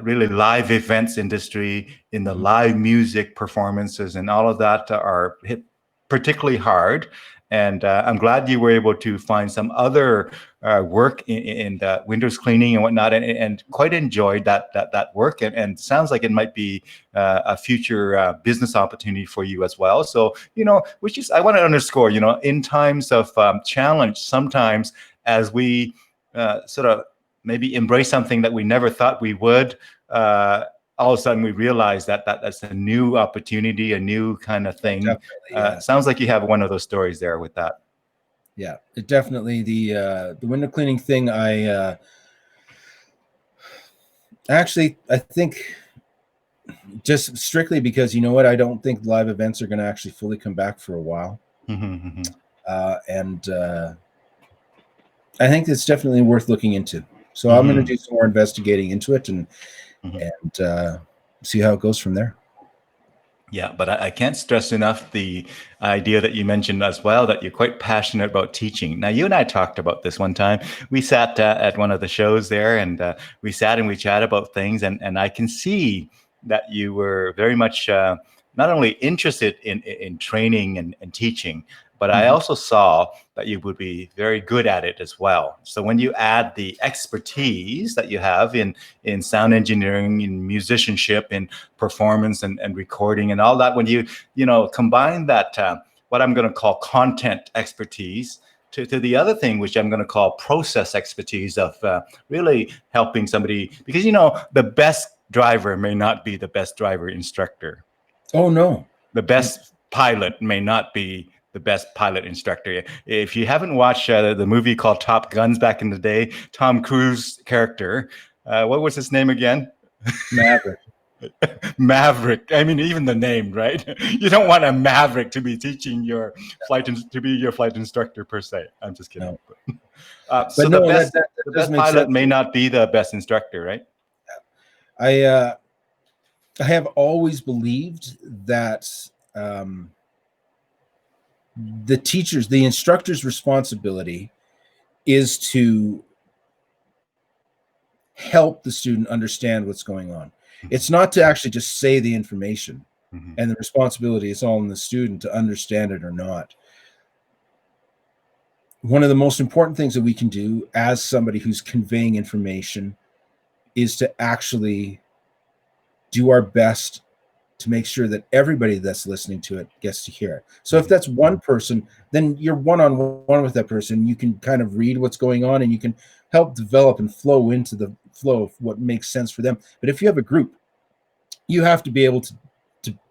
really live events industry, in the live music performances, and all of that are hit particularly hard. And I'm glad you were able to find some other work in the windows cleaning and whatnot, and quite enjoyed that work. And sounds like it might be a future business opportunity for you as well. So, which is, I want to underscore, in times of challenge, sometimes as we sort of maybe embrace something that we never thought we would, all of a sudden we realize that's a new opportunity, a new kind of thing. Yeah. Sounds like you have one of those stories there with that. Yeah, it definitely, the window cleaning thing, I think just strictly because, I don't think live events are going to actually fully come back for a while. And I think it's definitely worth looking into. So I'm going to do some more investigating into it and see how it goes from there. Yeah, but I can't stress enough the idea that you mentioned as well, that you're quite passionate about teaching. Now, you and I talked about this one time. We sat at one of the shows there, and we sat and we chatted about things, and I can see that you were very much not only interested in training and teaching, but I also saw that you would be very good at it as well. So when you add the expertise that you have in sound engineering, in musicianship, in performance and recording and all that, when you combine that, what I'm going to call content expertise, to the other thing, which I'm going to call process expertise of really helping somebody, because, the best driver may not be the best driver instructor. Oh, no. The best pilot may not be the best pilot instructor. If you haven't watched the movie called Top Guns back in the day, Tom Cruise character, what was his name again? Maverick. Maverick. I mean, even the name, right? You don't want a Maverick to be teaching your flight instructor per se. I'm just kidding. No. So no, the best pilot may not be the best instructor, right? I have always believed that the instructor's responsibility is to help the student understand what's going on. It's not to actually just say the information, and the responsibility is all on the student to understand it or not. One of the most important things that we can do as somebody who's conveying information is to actually do our best to make sure that everybody that's listening to it gets to hear it. So if that's one person, then you're one-on-one with that person. You can kind of read what's going on, and you can help develop and flow into the flow of what makes sense for them. But if you have a group, you have to be able to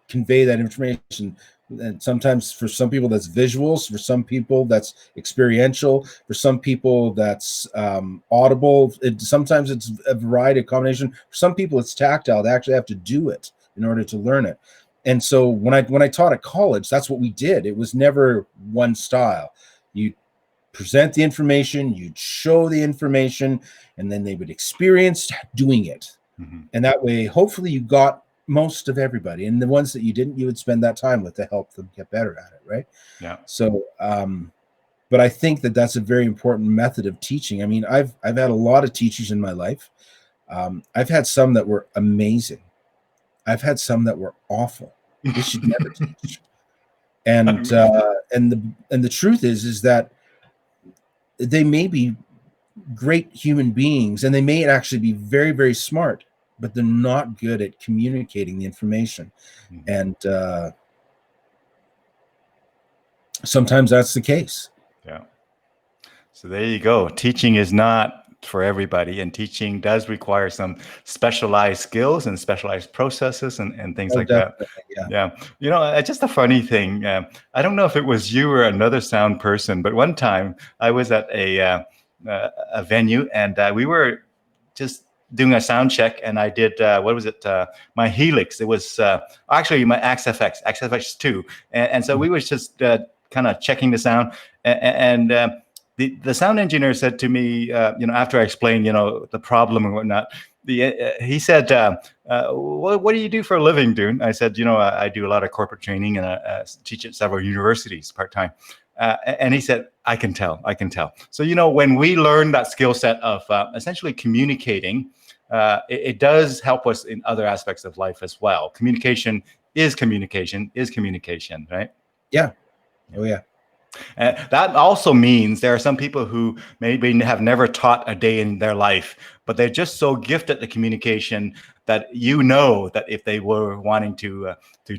convey that information. And sometimes for some people that's visuals, for some people that's experiential, for some people that's audible. Sometimes it's a variety of combination. For some people it's tactile. They actually have to do it in order to learn it. And so when I taught at college, that's what we did. It was never one style. You present the information, you'd show the information, and then they would experience doing it. And that way, hopefully you got most of everybody. And the ones that you didn't, you would spend that time with to help them get better at it, right? Yeah. So, but I think that that's a very important method of teaching. I mean, I've had a lot of teachers in my life. I've had some that were amazing. I've had some that were awful. They should never teach. And the truth is that they may be great human beings, and they may actually be very, very smart, but they're not good at communicating the information. And sometimes that's the case. Yeah. So there you go. Teaching is not for everybody, and teaching does require some specialized skills and specialized processes and things like that. Yeah. Just a funny thing. I don't know if it was you or another sound person, but one time I was at a venue, and we were just doing a sound check, and I did my Helix. It was actually my XFX2, and so we was just kind of checking the sound, and the sound engineer said to me, after I explained, the problem and whatnot, he said, what do you do for a living, Dune? I said, I do a lot of corporate training, and I teach at several universities part-time. And he said, I can tell. So, when we learn that skill set of essentially communicating, it does help us in other aspects of life as well. Communication is communication, right? Yeah. Oh, yeah. That also means there are some people who maybe have never taught a day in their life, but they're just so gifted at communication that that if they were wanting to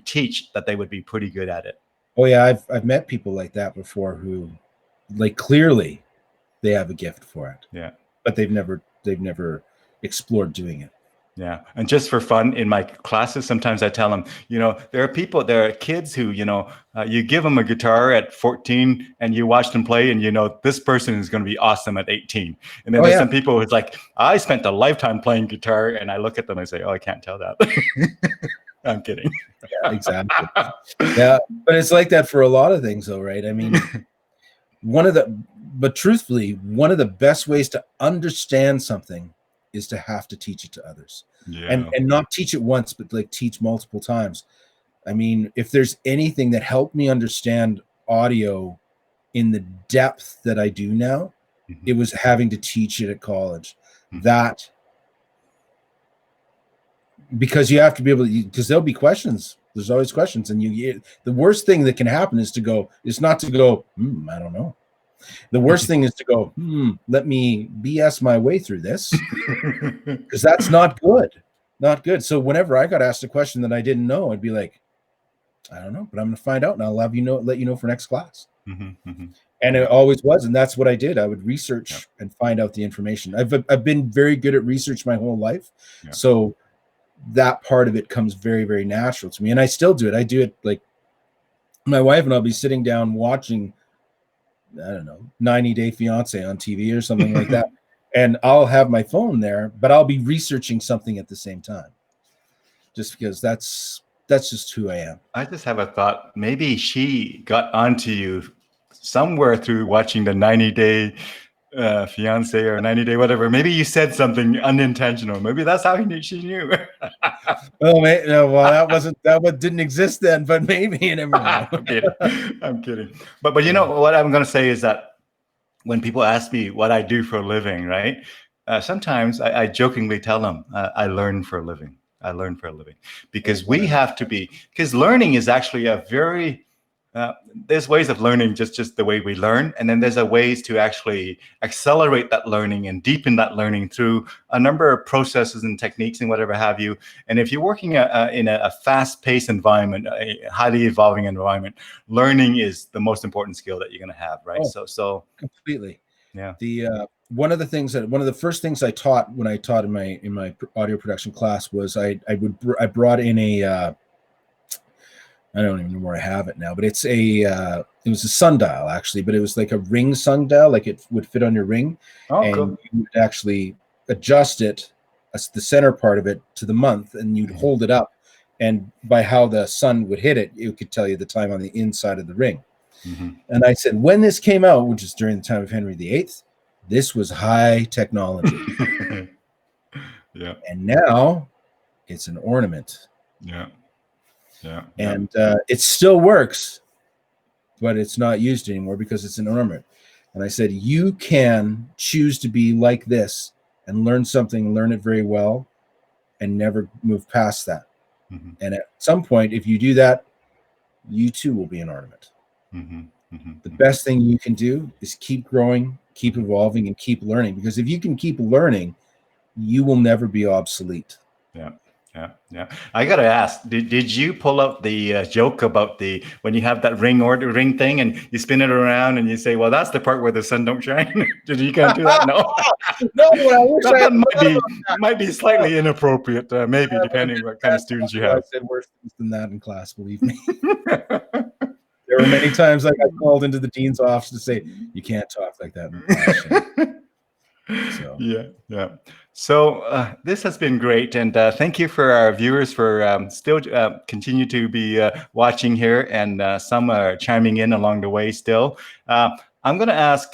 teach, that they would be pretty good at it. Oh yeah, I've met people like that before who, like, clearly they have a gift for it. Yeah, but they've never explored doing it. Yeah. And just for fun, in my classes, sometimes I tell them, there are kids who, you give them a guitar at 14 and you watch them play, and this person is going to be awesome at 18. And then there's some people who's like, I spent a lifetime playing guitar, and I look at them and say, oh, I can't tell that. I'm kidding. Yeah, exactly. Yeah, but it's like that for a lot of things, though, right? I mean, truthfully, one of the best ways to understand something is to have to teach it to others. Yeah. And not teach it once, but like teach multiple times. I mean, if there's anything that helped me understand audio in the depth that I do now, it was having to teach it at college. That, because you have to be able to, because there'll be questions. There's always questions, and the worst thing that can happen is not to go, I don't know. The worst thing is to go, let me BS my way through this, because that's not good. Not good. So whenever I got asked a question that I didn't know, I'd be like, I don't know, but I'm going to find out, and I'll let you know for next class. And it always was, and that's what I did. I would research and find out the information. I've been very good at research my whole life, so that part of it comes very, very natural to me, and I still do it. I do it, like, my wife and I'll be sitting down watching, I don't know, 90 Day Fiance on TV or something like that, and I'll have my phone there, but I'll be researching something at the same time, just because that's just who I am. I just have a thought. Maybe she got onto you somewhere through watching the 90 Day Fiance or 90 Day whatever. Maybe you said something unintentional. Maybe that's how she knew. Oh, well, that one didn't exist then, but maybe, you never know. I'm kidding. But what I'm going to say is that when people ask me what I do for a living, right? Sometimes I jokingly tell them I learn for a living. Because because learning is actually a very, there's ways of learning just the way we learn. And then there's ways to actually accelerate that learning and deepen that learning through a number of processes and techniques and whatever have you. And if you're working in a fast-paced environment, a highly evolving environment, learning is the most important skill that you're going to have, right? So completely. Yeah. One of the first things I taught when I taught in my audio production class was I brought in a I don't even know where I have it now, but it was a sundial, actually, but it was like a ring sundial, like it would fit on your ring. And cool. You would actually adjust it, the center part of it, to the month, and you'd hold it up, and by how the sun would hit it, it could tell you the time on the inside of the ring. And I said, when this came out, which is during the time of Henry VIII, this was high technology. Yeah. And now it's an ornament. Yeah. And it still works, but it's not used anymore because it's an ornament. And I said, you can choose to be like this and learn it very well, and never move past that. And at some point, if you do that, you too will be an ornament. The best thing you can do is keep growing, keep evolving, and keep learning. Because if you can keep learning, you will never be obsolete. Yeah. Yeah, yeah. I gotta ask, did you pull out the joke about the when you have that ring thing and you spin it around and you say, "Well, that's the part where the sun don't shine." Did you kind of do that? No, No, I wish I that had thought about might be slightly inappropriate, maybe depending what kind of students you I have. said worse things than that in class, believe me. There were many times I got called into the dean's office to say, "You can't talk like that in class." So. Yeah. So this has been great, and thank you for our viewers for still continue to be watching here, and some are chiming in along the way still. I'm going to ask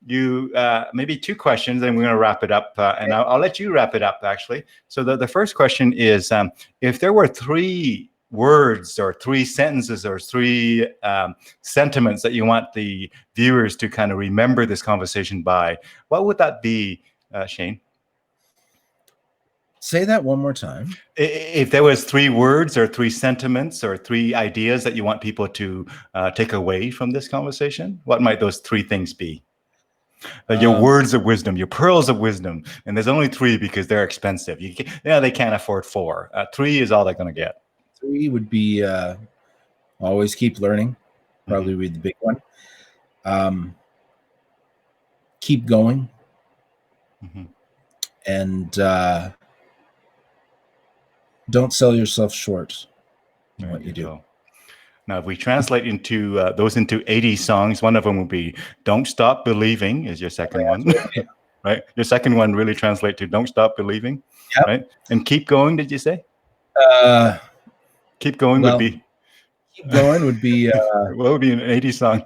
you maybe two questions, and we're going to wrap it up, and I'll let you wrap it up, actually. So the first question is, if there were three words or three sentences or three sentiments that you want the viewers to kind of remember this conversation by, what would that be, Shane? Say that one more time. If there was three words or three sentiments or three ideas that you want people to take away from this conversation, what might those three things be? Your words of wisdom, your pearls of wisdom, and there's only three because they're expensive. They can't afford four. Three is all they're going to get. Three would be always keep learning. Probably be the big one. Keep going. And don't sell yourself short in what you do. Now, if we translate into those into 80 songs, one of them would be "Don't Stop Believing" is your second one, right? Your second one really translate to "Don't Stop Believing," right? And "Keep Going," did you say? Keep going would be. Keep going would be. What would be an 80 song?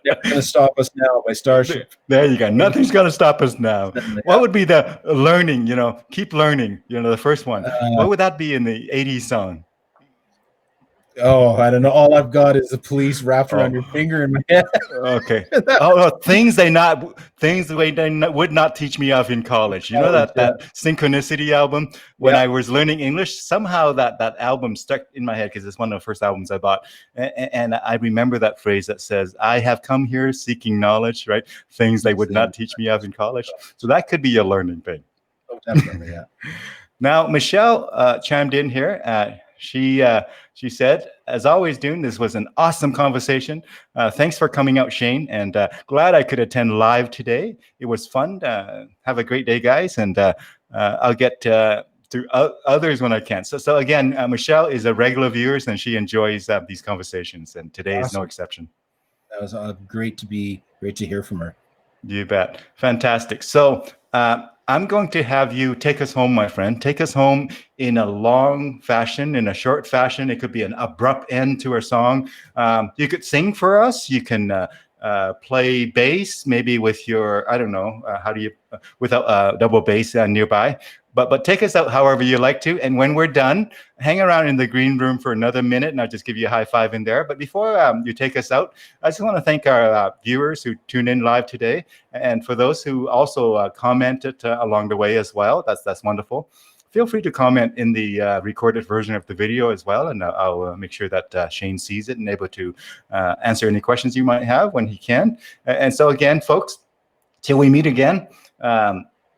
Never Gonna Stop Us Now by Starship. There you go. Nothing's gonna stop us now. What would be the learning? Keep learning. The first one. What would that be in the 80s song? Oh, I don't know. All I've got is the police wrapped around your finger in my head. Okay. Things they would not teach me of in college. You know that Synchronicity album? When I was learning English, somehow that album stuck in my head because it's one of the first albums I bought. And I remember that phrase that says, "I have come here seeking knowledge," right? Things they would not teach me of in college. So that could be a learning thing. Oh, definitely, yeah. Now, Michelle chimed in here. She said, "As always, Dune, this was an awesome conversation. Thanks for coming out, Shane, and glad I could attend live today. It was fun. Have a great day, guys, and I'll get to others when I can." So again, Michelle is a regular viewer, and she enjoys these conversations, and today is no exception. That was great to hear from her. You bet. Fantastic. So I'm going to have you take us home, my friend. Take us home in a long fashion, in a short fashion. It could be an abrupt end to a song. You could sing for us. You can play bass, maybe with your, I don't know, without a double bass nearby. But take us out however you like to. And when we're done, hang around in the green room for another minute, and I'll just give you a high five in there. But before you take us out, I just want to thank our viewers who tune in live today. And for those who also commented along the way as well, that's wonderful. Feel free to comment in the recorded version of the video as well, and I'll make sure that Shane sees it and able to answer any questions you might have when he can. And so again, folks, till we meet again,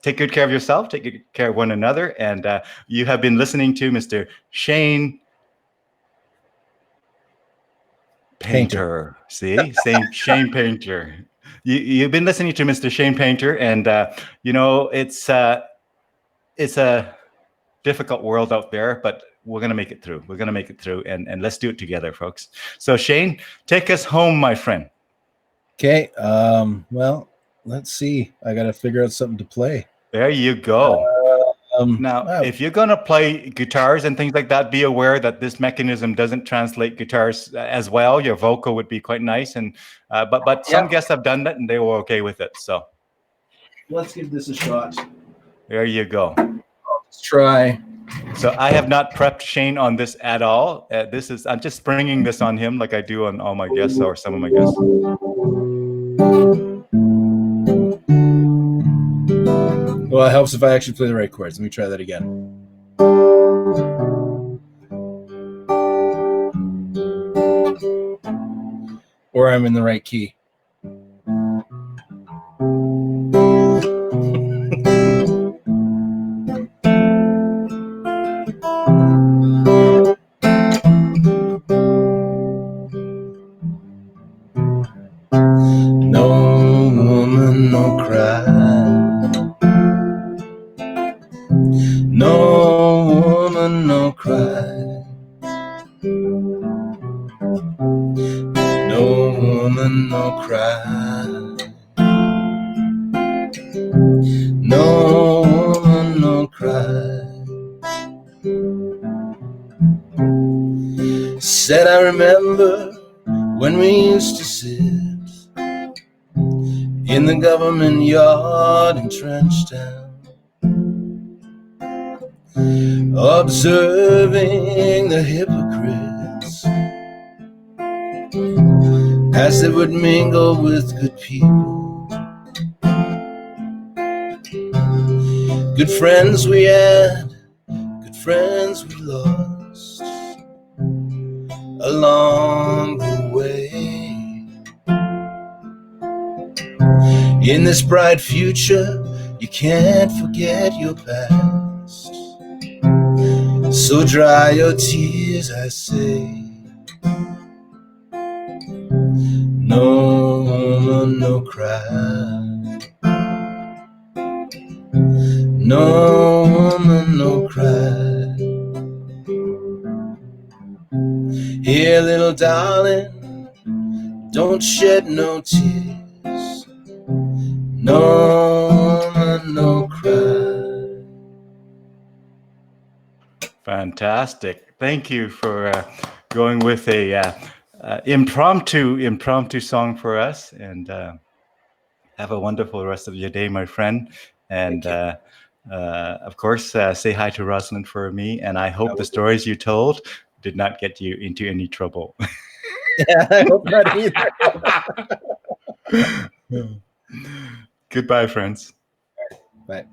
take good care of yourself, take good care of one another, and you have been listening to Mr. Shane Painter. See? Shane Painter. You've been listening to Mr. Shane Painter, and it's a difficult world out there, but we're going to make it through. We're going to make it through, and let's do it together, folks. So Shane, take us home, my friend. Okay. Well, let's see. I got to figure out something to play. There you go. Now, if you're going to play guitars and things like that, be aware that this mechanism doesn't translate guitars as well. Your vocal would be quite nice, and but some guests have done that, and they were okay with it. So let's give this a shot. There you go. Let's try. So I have not prepped Shane on this at all. I'm just springing this on him like I do on all my guests or some of my guests. Well, it helps if I actually play the right chords. Let me try that again. Or I'm in the right key. woman, no cry. No woman, no cry. No woman, no cry. Said I remember when we used to sit in the government yard in Trenchtown, observing the hypocrites as they would mingle with good people. Good friends we had, good friends we lost along the way. In this bright future, you can't forget your past. So dry your tears, I say. No woman, no cry. No woman, no cry. Here, little darling, don't shed no tears. No woman, no cry. Fantastic. Thank you for going with a impromptu song for us, and have a wonderful rest of your day, my friend. And of course, say hi to Rosalind for me, and I hope the stories you told did not get you into any trouble. Yeah, I hope not either. Goodbye, friends. Bye.